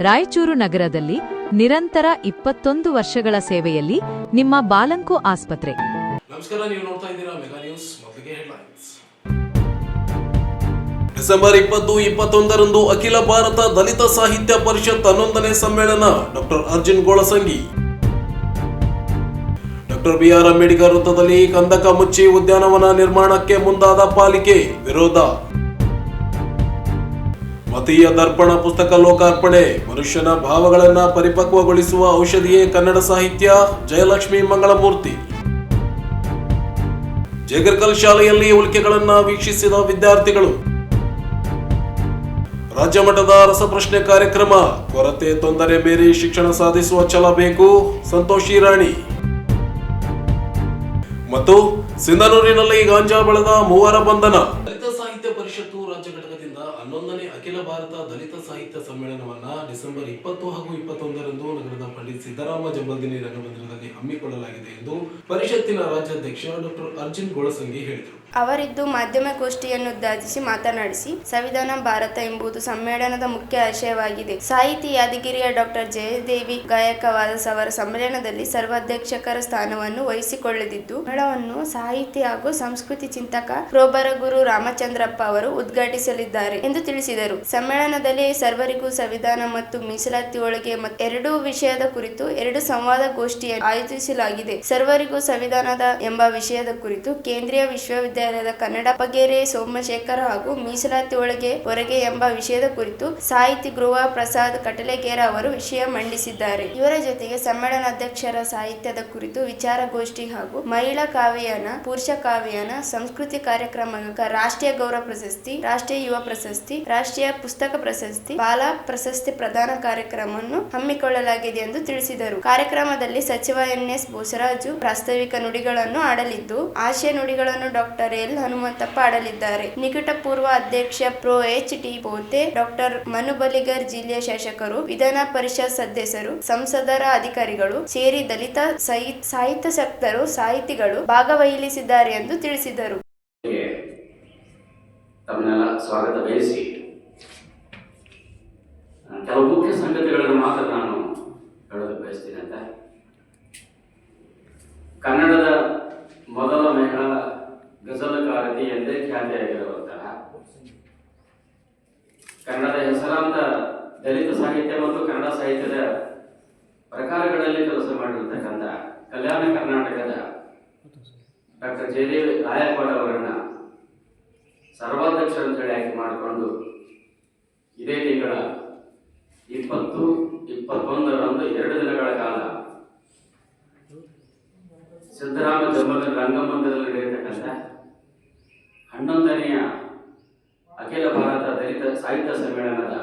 ರಾಯಚೂರು ನಗರದಲ್ಲಿ ನಿರಂತರ 21 ವರ್ಷಗಳ ಸೇವೆಯಲ್ಲಿ ನಿಮ್ಮ ಬಾಲಂಕು ಆಸ್ಪತ್ರೆ. ನಮಸ್ಕಾರ, ನೀವು ನೋಡ್ತಾ ಇದ್ದೀರಾ ಮೆಗಾ ನ್ಯೂಸ್. ಮೊದಲಿಗೆ ಹೆಡ್ಲೈನ್ಸ್. ಡಿಸೆಂಬರ್ 20-21ರಂದು ಅಖಿಲ ಭಾರತ ದಲಿತ ಸಾಹಿತ್ಯ ಪರಿಷತ್ 11ನೇ ಸಮ್ಮೇಳನ. Doctor Arjun Golasangi. Doctor BR Ambedkar ವೃತ್ತದಲ್ಲಿ ಕಂದಕ ಮುಚ್ಚಿ ಉದ್ಯಾನವನ ನಿರ್ಮಾಣಕ್ಕೆ ಮುಂದಾದ ಪಾಲಿಕೆ ವಿರೋಧ. ಮತೀಯ ದರ್ಪಣ ಪುಸ್ತಕ ಲೋಕಾರ್ಪಣೆ. ಮನುಷ್ಯನ ಭಾವಗಳನ್ನ ಪರಿಪಕ್ವಗೊಳಿಸುವ ಔಷಧಿಯೇ ಕನ್ನಡ ಸಾಹಿತ್ಯ. ಜಯಲಕ್ಷ್ಮಿ ಮಂಗಳಮೂರ್ತಿ. ಜೇಗರ್ಕಲ್ ಶಾಲೆಯಲ್ಲಿ ಉಲ್ಕೆಗಳನ್ನ ವೀಕ್ಷಿಸಿದ ವಿದ್ಯಾರ್ಥಿಗಳು. ರಾಜ್ಯ ಮಟ್ಟದ ರಸಪ್ರಶ್ನೆ ಕಾರ್ಯಕ್ರಮ. ಕೊರತೆ ತೊಂದರೆ ಮೀರಿ ಶಿಕ್ಷಣ ಸಾಧಿಸುವ ಛಲ ಬೇಕು. ಸಂತೋಷಿ ರಾಣಿ. ಮತ್ತು ಸಿಂಧನೂರಿನಲ್ಲಿ ಗಾಂಜಾ ಬೆಳೆದ 3 ಬಂಧನ. ದಲಿತ ಸಾಹಿತ್ಯ ಪರಿಷತ್ತು ರಾಜ್ಯ ಘಟಕದಿಂದ 11ನೇ ಅಖಿಲ ಭಾರತ ದಲಿತ ಸಾಹಿತ್ಯ ಸಮ್ಮೇಳನವನ್ನ ಡಿಸೆಂಬರ್ 20 ಹಾಗೂ 21ರಂದು ನಗರದ ಪಂಡಿತ್ ಸಿದ್ದರಾಮ ಜಂಬಲ್ದಿನ್ನಿ ರಂಗಮಂದಿರದಲ್ಲಿ ಹಮ್ಮಿಕೊಳ್ಳಲಾಗಿದೆ ಎಂದು ಪರಿಷತ್ತಿನ ರಾಜ್ಯಾಧ್ಯಕ್ಷ ಡಾಕ್ಟರ್ ಅರ್ಜುನ್ ಗೋಳಸಂಗಿ ಹೇಳಿದರು. ಅವರಿದ್ದು ಮಾಧ್ಯಮಗೋಷ್ಠಿಯನ್ನು ಉದ್ದೇಶಿಸಿ ಮಾತನಾಡಿಸಿ, ಸಂವಿಧಾನ ಭಾರತ ಎಂಬುದು ಸಮ್ಮೇಳನದ ಮುಖ್ಯ ಆಶಯವಾಗಿದೆ. ಸಾಹಿತಿ ಯಾದಗಿರಿಯ ಡಾಕ್ಟರ್ ಜಯದೇವಿ ಗಾಯಕವಾದ ಅವರ ಸಮ್ಮೇಳನದಲ್ಲಿ ಸರ್ವಾಧ್ಯಕ್ಷಕರ ಸ್ಥಾನವನ್ನು ವಹಿಸಿಕೊಳ್ಳದಿದ್ದು, ಮೇಳವನ್ನು ಸಾಹಿತಿ ಹಾಗೂ ಸಂಸ್ಕೃತಿ ಚಿಂತಕ ಪ್ರೋಬರ ಗುರು ರಾಮಚಂದ್ರಪ್ಪ ಅವರು ಉದ್ಘಾಟಿಸಲಿದ್ದಾರೆ ಎಂದು ತಿಳಿಸಿದರು. ಸಮ್ಮೇಳನದಲ್ಲಿ ಸರ್ವರಿಗೂ ಸಂವಿಧಾನ ಮತ್ತು ಮೀಸಲಾತಿ ಒಳಗೆ ಎರಡೂ ವಿಷಯದ ಕುರಿತು 2 ಸಂವಾದ ಗೋಷ್ಠಿಯನ್ನು ಆಯೋಜಿಸಲಾಗಿದೆ. ಸರ್ವರಿಗೂ ಸಂವಿಧಾನದ ಎಂಬ ವಿಷಯದ ಕುರಿತು ಕೇಂದ್ರೀಯ ವಿಶ್ವವಿದ್ಯಾಲಯದ ಕನ್ನಡ ಪಗೇರೆ ಸೋಮಶೇಖರ್ ಹಾಗೂ ಮೀಸಲಾತಿ ಒಳಗೆ ಹೊರಗೆ ಎಂಬ ವಿಷಯದ ಕುರಿತು ಸಾಹಿತಿ ಗೃಹ ಪ್ರಸಾದ್ ಕಟಲೆಗೇರ ಅವರು ವಿಷಯ ಮಂಡಿಸಿದ್ದಾರೆ. ಇವರ ಜೊತೆಗೆ ಸಮ್ಮೇಳನಾಧ್ಯಕ್ಷರ ಸಾಹಿತ್ಯದ ಕುರಿತು ವಿಚಾರಗೋಷ್ಠಿ ಹಾಗೂ ಮಹಿಳಾ ಕಾವ್ಯಯಾನ, ಪುರುಷ ಕಾವ್ಯಯಾನ, ಸಂಸ್ಕೃತಿ ಕಾರ್ಯಕ್ರಮ, ರಾಷ್ಟ್ರೀಯ ಗೌರವ ಪ್ರಶಸ್ತಿ, ರಾಷ್ಟ್ರೀಯ ಯುವ ಪ್ರಶಸ್ತಿ, ರಾಷ್ಟ್ರೀಯ ಪುಸ್ತಕ ಪ್ರಶಸ್ತಿ, ಬಾಲ ಪ್ರಶಸ್ತಿ ಪ್ರದಾನ ಕಾರ್ಯಕ್ರಮವನ್ನು ಹಮ್ಮಿಕೊಳ್ಳಲಾಗಿದೆ ಎಂದು ತಿಳಿಸಿದರು. ಕಾರ್ಯಕ್ರಮದಲ್ಲಿ ಸಚಿವ ಎನ್.ಎಸ್. ಬೋಸರಾಜು ಪ್ರಾಸ್ತಾವಿಕ ನುಡಿಗಳನ್ನು ಆಡಲಿದ್ದು, ಆಶಯ ನುಡಿಗಳನ್ನು ಡಾಕ್ಟರ್ ಎಲ್ ಹನುಮಂತಪ್ಪ ಆಡಲಿದ್ದಾರೆ. ನಿಕಟ ಪೂರ್ವ ಅಧ್ಯಕ್ಷ ಪ್ರೊ ಎಚ್.ಡಿ. ಪೋತೆ, ಡಾಕ್ಟರ್ ಮನು ಬಲಿಗರ್, ಜಿಲ್ಲೆಯ ಶಾಸಕರು, ವಿಧಾನ ಪರಿಷತ್ ಸದಸ್ಯರು, ಸಂಸದರ ಅಧಿಕಾರಿಗಳು ಸೇರಿ ದಲಿತ ಸಾಹಿತ್ಯಾಸಕ್ತರು, ಸಾಹಿತಿಗಳು ಭಾಗವಹಿಸಲಿದ್ದಾರೆ ಎಂದು ತಿಳಿಸಿದರು. ತಮ್ಮನ್ನೆಲ್ಲ ಸ್ವಾಗತ ಬಯಸಿ ಕೆಲವು ಮುಖ್ಯ ಸಂಗತಿಗಳನ್ನು ಮಾತ್ರ ನಾನು ಹೇಳಲು ಬಯಸ್ತೀನಿ. ಅಂತ ಕನ್ನಡದ ಮೊದಲ ಮಹಿಳಾ ಗಜಲಕಾರತಿ ಎಂದೇ ಖ್ಯಾತಿಯಾಗಿರುವಂತಹ ಕನ್ನಡದ ಹೆಸರಾಂತ ದಲಿತ ಸಾಹಿತ್ಯ ಮತ್ತು ಕನ್ನಡ ಸಾಹಿತ್ಯದ ಪ್ರಕಾರಗಳಲ್ಲಿ ಕೆಲಸ ಮಾಡಿರ್ತಕ್ಕಂಥ ಕಲ್ಯಾಣ ಕರ್ನಾಟಕದ ಡಾಕ್ಟರ್ ಜಯದೇವಿ ಗಾಯಕ್ವಾಡ್ ಅವರನ್ನ ಸರ್ವಾಧ್ಯಕ್ಷ ಅಂತ ಹೇಳಿ ಆಯ್ಕೆ ಮಾಡಿಕೊಂಡು ಇದೇ ತಿಂಗಳ 20-21ರಂದು 2 ದಿನಗಳ ಕಾಲ ಸಿದ್ದರಾಮ ಜಂಬಲ್ದಿನ್ನಿ ರಂಗಮಂದಿರದಲ್ಲಿ ನಡೆಯತಕ್ಕಂಥ 11ನೆಯ ಅಖಿಲ ಭಾರತ ದಲಿತ ಸಾಹಿತ್ಯ ಸಮ್ಮೇಳನದ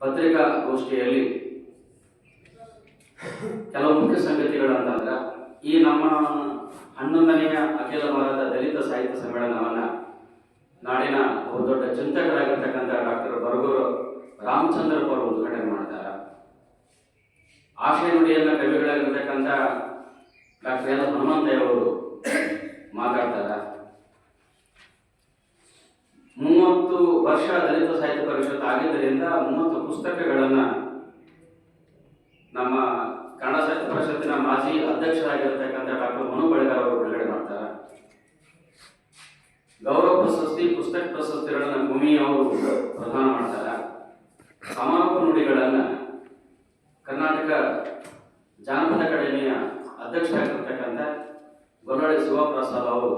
ಪತ್ರಿಕಾಗೋಷ್ಠಿಯಲ್ಲಿ ಕೆಲವು ಮುಖ್ಯ ಸಂಗತಿಗಳು ಅಂತಂದ್ರೆ, ಈ ನಮ್ಮ 11ನೆಯ ಅಖಿಲ ಭಾರತ ದಲಿತ ಸಾಹಿತ್ಯ ಸಮ್ಮೇಳನವನ್ನ ನಾಡಿನ ಬಹುದೊಡ್ಡ ಚಿಂತಕರಾಗಿರ್ತಕ್ಕಂಥ ಡಾಕ್ಟರ್ ಬರಗೂರು ರಾಮಚಂದ್ರಪ್ಪ ಅವರು ಉದ್ಘಾಟನೆ ಮಾಡ್ತಾರೆ. ಆಶಯ ನುಡಿಯನ್ನ ಕವಿಗಳಾಗಿರ್ತಕ್ಕಂಥ ಡಾಕ್ಟರ್ ಎಲ್ ಹನುಮಂತಯ್ಯ ಅವರು ಮಾತಾಡ್ತಾರೆ. 30 ವರ್ಷ ದಲಿತ ಸಾಹಿತ್ಯ ಪರಿಷತ್ ಆಗಿದ್ದರಿಂದ 30 ಪುಸ್ತಕಗಳನ್ನ ನಮ್ಮ ಕನ್ನಡ ಸಾಹಿತ್ಯ ಪರಿಷತ್ತಿನ ಮಾಜಿ ಅಧ್ಯಕ್ಷರಾಗಿರ್ತಕ್ಕಂಥ ಡಾಕ್ಟರ್ ಮನು ಬಳಿಗಾರ್ ಅವರು ಬಿಡುಗಡೆ ಮಾಡ್ತಾರೆ. ಗೌರವ ಪ್ರಶಸ್ತಿ, ಪುಸ್ತಕ ಪ್ರಶಸ್ತಿಗಳನ್ನ ಭೂಮಿ ಅವರು ಪ್ರದಾನ ಮಾಡ್ತಾರೆ. ಸಮಾರೋಪ ನುಡಿಗಳನ್ನ ಕರ್ನಾಟಕ ಜಾನಪದ ಅಕಾಡೆಮಿಯ ಅಧ್ಯಕ್ಷರಾಗಿರ್ತಕ್ಕಂಥ ಗೊಲ್ಲಳ್ಳಿ ಶಿವಪ್ರಸಾದ್ ಅವರು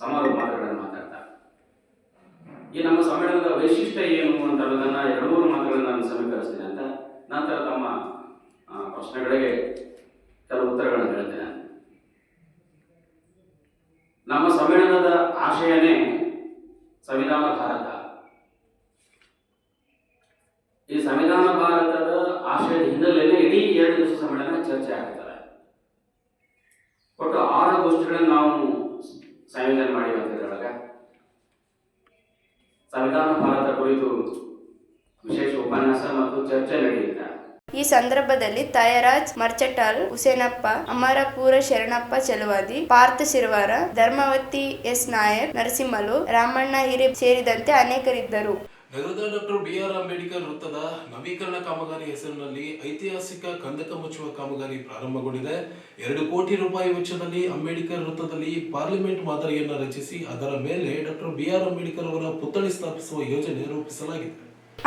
ಸಮಾರೋಪ ಮಾತುಗಳನ್ನು ಮಾತಾಡ್ತಾರೆ. ಈ ನಮ್ಮ ಸಮ್ಮೇಳನದ ವೈಶಿಷ್ಟ್ಯ ಏನು ಅಂತ ಅನ್ನೋದನ್ನ 2-3 ಮಾತುಗಳನ್ನು ನಾನು ಸಮೀಕರಿಸ್ತೀನಿ. ಅಂತ ನಂತರ ತಮ್ಮ ಪ್ರಶ್ನೆಗಳಿಗೆ ಕೆಲವು ಉತ್ತರಗಳನ್ನು ಹೇಳ್ತೇನೆ. ನಮ್ಮ ಸಮ್ಮೇಳನದ ಆಶಯನೇ ಸಂವಿಧಾನ ಭಾರತ. ಈ ಸಂವಿಧಾನ ಭಾರತದ ಆಶಯದ ಹಿನ್ನೆಲೆಯಲ್ಲಿ ಇಡೀ 2 ದಿವಸ ಸಮ್ಮೇಳನ ಚರ್ಚೆ ಆಗ್ತದೆ. ಒಟ್ಟು 6 ಗೋಷ್ಠಿಗಳನ್ನು ನಾವು ಸಂಯೋಜನೆ ಮಾಡಿ ಬಂದಿದ್ರೊಳಗೆ ಸಂವಿಧಾನ ಭಾರತ ಕುರಿತು ವಿಶೇಷ ಉಪನ್ಯಾಸ ಮತ್ತು ಚರ್ಚೆ ನಡೆಯುತ್ತೆ. ಈ ಸಂದರ್ಭದಲ್ಲಿ ತಾಯರಾಜ್ ಮರ್ಚಟಾಲ್, ಹುಸೇನಪ್ಪ, ಅಮರಪುರ ಶರಣಪ್ಪ ಚಲವಾದಿ, ಪಾರ್ಥ ಶಿರ್ವಾರ, ಧರ್ಮವತಿ ಎಸ್ ನಾಯಕ್, ನರಸಿಂಹಲು, ರಾಮಣ್ಣ ಹಿರಿ ಸೇರಿದಂತೆ ಅನೇಕರಿದ್ದರು. ನಗರದ ಡಾಕ್ಟರ್ ಬಿಆರ್ ಅಂಬೇಡ್ಕರ್ ವೃತ್ತದ ನವೀಕರಣ ಕಾಮಗಾರಿ ಹೆಸರಿನಲ್ಲಿ ಐತಿಹಾಸಿಕ ಕಂದಕ ಮುಚ್ಚುವ ಕಾಮಗಾರಿ ಪ್ರಾರಂಭಗೊಂಡಿದೆ. 2 ಕೋಟಿ ರೂಪಾಯಿ ವೆಚ್ಚದಲ್ಲಿ ಅಂಬೇಡ್ಕರ್ ವೃತ್ತದಲ್ಲಿ ಪಾರ್ಲಿಮೆಂಟ್ ಮಾದರಿಯನ್ನು ರಚಿಸಿ ಅದರ ಮೇಲೆ ಡಾಕ್ಟರ್ ಬಿಆರ್ ಅಂಬೇಡ್ಕರ್ ಅವರ ಪುತ್ಥಳಿ ಸ್ಥಾಪಿಸುವ ಯೋಜನೆ ರೂಪಿಸಲಾಗಿದೆ.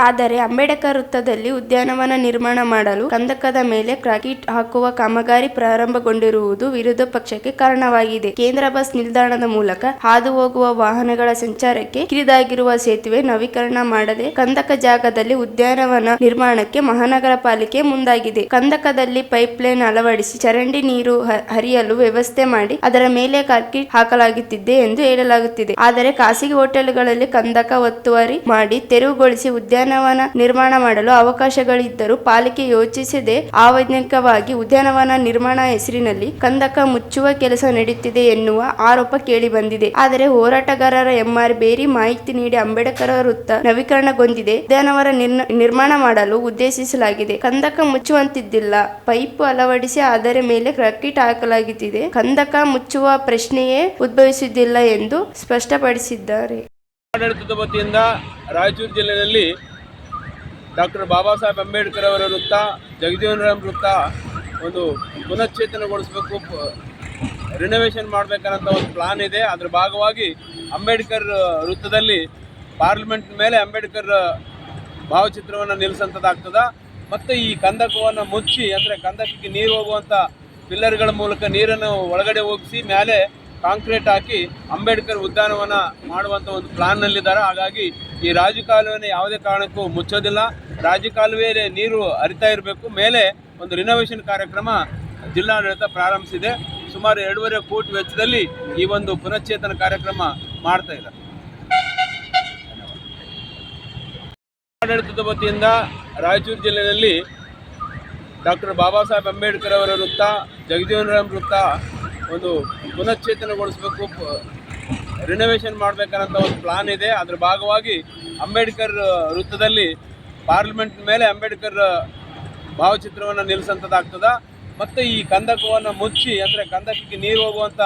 ಆದರೆ ಅಂಬೇಡ್ಕರ್ ವೃತ್ತದಲ್ಲಿ ಉದ್ಯಾನವನ ನಿರ್ಮಾಣ ಮಾಡಲು ಕಂದಕದ ಮೇಲೆ ಕಾಂಕ್ರೀಟ್ ಹಾಕುವ ಕಾಮಗಾರಿ ಪ್ರಾರಂಭಗೊಂಡಿರುವುದು ವಿರೋಧ ಪಕ್ಷಕ್ಕೆ ಕಾರಣವಾಗಿದೆ. ಕೇಂದ್ರ ಬಸ್ ನಿಲ್ದಾಣದ ಮೂಲಕ ಹಾದು ಹೋಗುವ ವಾಹನಗಳ ಸಂಚಾರಕ್ಕೆ ಕಿರಿದಾಗಿರುವ ಸೇತುವೆ ನವೀಕರಣ ಮಾಡದೆ ಕಂದಕ ಜಾಗದಲ್ಲಿ ಉದ್ಯಾನವನ ನಿರ್ಮಾಣಕ್ಕೆ ಮಹಾನಗರ ಪಾಲಿಕೆ ಮುಂದಾಗಿದೆ. ಕಂದಕದಲ್ಲಿ ಪೈಪ್ಲೈನ್ ಅಳವಡಿಸಿ ಚರಂಡಿ ನೀರು ಹರಿಯಲು ವ್ಯವಸ್ಥೆ ಮಾಡಿ ಅದರ ಮೇಲೆ ಕಾಂಕ್ರೀಟ್ ಹಾಕಲಾಗುತ್ತಿದೆ ಎಂದು ಹೇಳಲಾಗುತ್ತಿದೆ. ಆದರೆ ಖಾಸಗಿ ಹೋಟೆಲ್ಗಳಲ್ಲಿ ಕಂದಕ ಒತ್ತುವರಿ ಮಾಡಿ ತೆರವುಗೊಳಿಸಿ ಉದ್ಯಾನವನ ನಿರ್ಮಾಣ ಮಾಡಲು ಅವಕಾಶಗಳಿದ್ದರೂ ಪಾಲಿಕೆ ಯೋಚಿಸದೆ ಅವೈಜ್ಞಾನಿಕವಾಗಿ ಉದ್ಯಾನವನ ನಿರ್ಮಾಣ ಹೆಸರಿನಲ್ಲಿ ಕಂದಕ ಮುಚ್ಚುವ ಕೆಲಸ ನಡೆಯುತ್ತಿದೆ ಎನ್ನುವ ಆರೋಪ ಕೇಳಿ ಬಂದಿದೆ. ಆದರೆ ಹೋರಾಟಗಾರರ ಎಂಆರ್ ಬೇರಿ ಮಾಹಿತಿ ನೀಡಿ ಅಂಬೇಡ್ಕರ್ ವೃತ್ತ ನವೀಕರಣಗೊಂಡಿದೆ. ಉದ್ಯಾನವನ ನಿರ್ಮಾಣ ಮಾಡಲು ಉದ್ದೇಶಿಸಲಾಗಿದೆ. ಕಂದಕ ಮುಚ್ಚುವಂತಿದ್ದಿಲ್ಲ. ಪೈಪ್ ಅಳವಡಿಸಿ ಅದರ ಮೇಲೆ ಕಾಂಕ್ರೀಟ್ ಹಾಕಲಾಗುತ್ತಿದೆ. ಕಂದಕ ಮುಚ್ಚುವ ಪ್ರಶ್ನೆಯೇ ಉದ್ಭವಿಸುವುದಿಲ್ಲ ಎಂದು ಸ್ಪಷ್ಟಪಡಿಸಿದ್ದಾರೆ. ಆಡಳಿತದ ವತಿಯಿಂದ ರಾಯಚೂರು ಜಿಲ್ಲೆಯಲ್ಲಿ ಡಾಕ್ಟರ್ ಬಾಬಾ ಸಾಹೇಬ್ ಅಂಬೇಡ್ಕರ್ ಅವರ ವೃತ್ತ, ಜಗಜೀವನ್ ರಾಮ್ ವೃತ್ತ ಒಂದು ಪುನಶ್ಚೇತನಗೊಳಿಸಬೇಕು, ರಿನೋವೇಷನ್ ಮಾಡಬೇಕನ್ನೋ ಒಂದು ಪ್ಲಾನ್ ಇದೆ. ಅದರ ಭಾಗವಾಗಿ ಅಂಬೇಡ್ಕರ್ ವೃತ್ತದಲ್ಲಿ ಪಾರ್ಲಿಮೆಂಟ್ ಮೇಲೆ ಅಂಬೇಡ್ಕರ್ ಭಾವಚಿತ್ರವನ್ನು ನಿಲ್ಲಿಸಂಥದ್ದಾಗ್ತದೆ. ಮತ್ತು ಈ ಕಂದಕವನ್ನು ಮುಚ್ಚಿ, ಅಂದರೆ ಕಂದಕಕ್ಕೆ ನೀರು ಹೋಗುವಂಥ ಪಿಲ್ಲರ್ಗಳ ಮೂಲಕ ನೀರನ್ನು ಒಳಗಡೆ ಹೋಗಿಸಿ ಮೇಲೆ ಕಾಂಕ್ರೀಟ್ ಹಾಕಿ ಅಂಬೇಡ್ಕರ್ ಉದ್ಯಾನವನ ಮಾಡುವಂಥ ಒಂದು ಪ್ಲಾನ್ನಲ್ಲಿದ್ದಾರೆ. ಹಾಗಾಗಿ ಈ ರಾಜಕಾಲುವೆಯನ್ನು ಯಾವುದೇ ಕಾರಣಕ್ಕೂ ಮುಚ್ಚೋದಿಲ್ಲ. ರಾಜಕಾಲುವೆಯಲ್ಲಿ ನೀರು ಹರಿತಾ ಇರಬೇಕು. ಮೇಲೆ ಒಂದು ರಿನೋವೇಷನ್ ಕಾರ್ಯಕ್ರಮ ಜಿಲ್ಲಾಡಳಿತ ಪ್ರಾರಂಭಿಸಿದೆ. ಸುಮಾರು 2.5 ಕೋಟಿ ವೆಚ್ಚದಲ್ಲಿ ಈ ಒಂದು ಪುನಶ್ಚೇತನ ಕಾರ್ಯಕ್ರಮ ಮಾಡ್ತಾ ಇದ್ದಾರೆ. ಆಡಳಿತದ ವತಿಯಿಂದ ರಾಯಚೂರು ಜಿಲ್ಲೆಯಲ್ಲಿ ಡಾಕ್ಟರ್ ಬಾಬಾ ಸಾಹೇಬ್ ಅಂಬೇಡ್ಕರ್ ಅವರ ವೃತ್ತ, ಜಗಜೀವನ್ ರಾಮ್ ವೃತ್ತ ಒಂದು ಪುನಶ್ಚೇತನಗೊಳಿಸಬೇಕು, ರಿನೋವೇಷನ್ ಮಾಡಬೇಕನ್ನೋ ಒಂದು ಪ್ಲಾನ್ ಇದೆ. ಅದರ ಭಾಗವಾಗಿ ಅಂಬೇಡ್ಕರ್ ವೃತ್ತದಲ್ಲಿ ಪಾರ್ಲಿಮೆಂಟ್ ಮೇಲೆ ಅಂಬೇಡ್ಕರ್ ಭಾವಚಿತ್ರವನ್ನು ನಿಲ್ಲಿಸಂಥದ್ದಾಗ್ತದೆ. ಮತ್ತು ಈ ಕಂದಕವನ್ನು ಮುಚ್ಚಿ, ಅಂದರೆ ಕಂದಕಕ್ಕೆ ನೀರು ಹೋಗುವಂಥ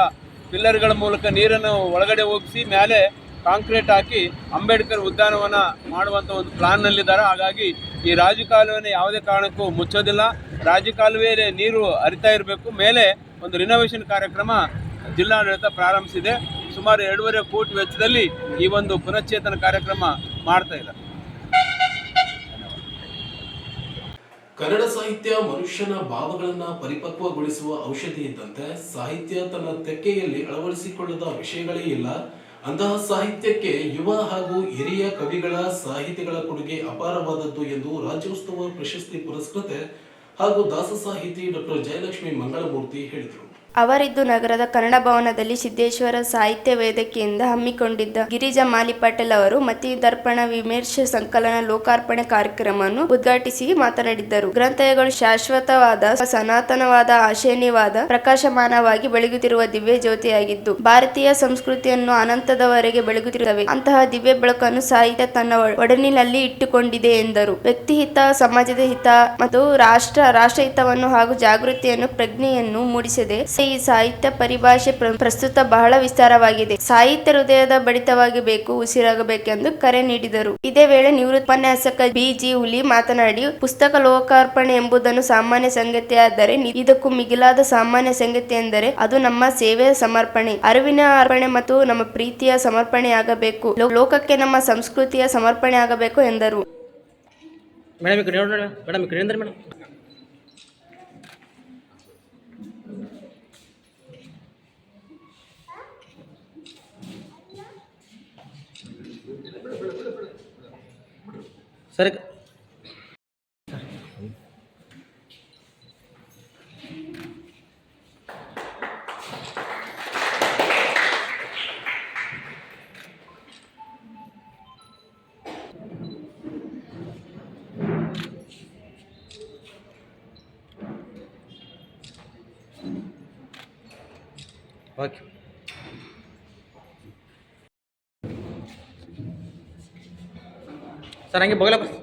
ಪಿಲ್ಲರ್ಗಳ ಮೂಲಕ ನೀರನ್ನು ಒಳಗಡೆ ಹೋಗಿಸಿ ಮೇಲೆ ಕಾಂಕ್ರೀಟ್ ಹಾಕಿ ಅಂಬೇಡ್ಕರ್ ಉದ್ಯಾನವನ ಮಾಡುವಂಥ ಒಂದು ಪ್ಲಾನ್ನಲ್ಲಿದ್ದಾರೆ. ಹಾಗಾಗಿ ಈ ರಾಜಕಾಲುವೆಯನ್ನು ಯಾವುದೇ ಕಾರಣಕ್ಕೂ ಮುಚ್ಚೋದಿಲ್ಲ. ರಾಜಕಾಲುವೆಯಲ್ಲಿ ನೀರು ಹರಿತಾ ಇರಬೇಕು. ಮೇಲೆ ಒಂದು ರಿನೋವೇಷನ್ ಕಾರ್ಯಕ್ರಮ ಜಿಲ್ಲಾಡಳಿತ ಪ್ರಾರಂಭಿಸಿದೆ. ಸುಮಾರು 2.5 ಕೋಟಿ ವೆಚ್ಚದಲ್ಲಿ ಈ ಒಂದು ಪುನಶ್ಚೇತನ ಕಾರ್ಯಕ್ರಮ ಮಾಡ್ತಾ ಇದ್ದಾರೆ. ಕನ್ನಡ ಸಾಹಿತ್ಯ ಮನುಷ್ಯನ ಭಾವಗಳನ್ನ ಪರಿಪಕ್ವಗೊಳಿಸುವ ಔಷಧಿ ಇದ್ದಂತೆ ಸಾಹಿತ್ಯ ತನ್ನ ತೆಕ್ಕೆಯಲ್ಲಿ ಅಳವಡಿಸಿಕೊಳ್ಳದ ವಿಷಯಗಳೇ ಇಲ್ಲ. ಅಂತಹ ಸಾಹಿತ್ಯಕ್ಕೆ ಯುವ ಹಾಗೂ ಹಿರಿಯ ಕವಿಗಳ ಸಾಹಿತಿಗಳ ಕೊಡುಗೆ ಅಪಾರವಾದದ್ದು ಎಂದು ರಾಜ್ಯೋತ್ಸವ ಪ್ರಶಸ್ತಿ ಪುರಸ್ಕೃತೆ ಹಾಗೂ ದಾಸ ಸಾಹಿತಿ ಡಾಕ್ಟರ್ ಜಯಲಕ್ಷ್ಮಿ ಮಂಗಳಮೂರ್ತಿ ಹೇಳಿದರು. ಅವರಿದ್ದು ನಗರದ ಕನ್ನಡ ಭವನದಲ್ಲಿ ಸಿದ್ದೇಶ್ವರ ಸಾಹಿತ್ಯ ವೇದಿಕೆಯಿಂದ ಹಮ್ಮಿಕೊಂಡಿದ್ದ ಗಿರಿಜಾ ಮಾಲಿಪಾಟೀಲ್ ಅವರು ಮತಿದರ್ಪಣ ವಿಮರ್ಶೆ ಸಂಕಲನ ಲೋಕಾರ್ಪಣೆ ಕಾರ್ಯಕ್ರಮವನ್ನು ಉದ್ಘಾಟಿಸಿ ಮಾತನಾಡಿದ್ದರು. ಗ್ರಂಥಗಳು ಶಾಶ್ವತವಾದ ಸನಾತನವಾದ ಆಶಯನಿವಾದ ಪ್ರಕಾಶಮಾನವಾಗಿ ಬೆಳಗುತ್ತಿರುವ ದಿವ್ಯ ಜ್ಯೋತಿಯಾಗಿದ್ದು ಭಾರತೀಯ ಸಂಸ್ಕೃತಿಯನ್ನು ಅನಂತದವರೆಗೆ ಬೆಳಗುತ್ತಿರುತ್ತವೆ. ಅಂತಹ ದಿವ್ಯ ಬೆಳಕನ್ನು ಸಾಹಿತ್ಯ ತನ್ನ ಒಡಲಿನಲ್ಲಿ ಇಟ್ಟುಕೊಂಡಿದೆ ಎಂದರು. ವ್ಯಕ್ತಿಹಿತ, ಸಮಾಜದ ಹಿತ ಮತ್ತು ರಾಷ್ಟ್ರಹಿತವನ್ನು ಹಾಗೂ ಜಾಗೃತಿಯನ್ನು ಪ್ರಜ್ಞೆಯನ್ನು ಮೂಡಿಸಿದೆ. ಈ ಸಾಹಿತ್ಯ ಪರಿಭಾಷೆ ಪ್ರಸ್ತುತ ಬಹಳ ವಿಸ್ತಾರವಾಗಿದೆ. ಸಾಹಿತ್ಯ ಹೃದಯದ ಬಡಿತವಾಗಬೇಕು, ಉಸಿರಾಗಬೇಕೆಂದು ಕರೆ ನೀಡಿದರು. ಇದೇ ವೇಳೆ ನಿವೃತ್ತ ಉಪನ್ಯಾಸಕ ಬಿ.ಜಿ. ಹುಲಿ ಮಾತನಾಡಿ, ಪುಸ್ತಕ ಲೋಕಾರ್ಪಣೆ ಎಂಬುದನ್ನು ಸಾಮಾನ್ಯ ಸಂಗತಿಯಾದರೆ ಇದಕ್ಕೂ ಮಿಗಿಲಾದ ಸಾಮಾನ್ಯ ಸಂಗತಿ ಎಂದರೆ ಅದು ನಮ್ಮ ಸೇವೆಯ ಸಮರ್ಪಣೆ, ಅರಿವಿನ ಅರ್ಪಣೆ ಮತ್ತು ನಮ್ಮ ಪ್ರೀತಿಯ ಸಮರ್ಪಣೆಯಾಗಬೇಕು. ಲೋಕಕ್ಕೆ ನಮ್ಮ ಸಂಸ್ಕೃತಿಯ ಸಮರ್ಪಣೆ ಆಗಬೇಕು ಎಂದರು. ಸರಿ ಓಕೆ ಸರ್ ಹಂಗೆ ಬಗಲ ಬಸ್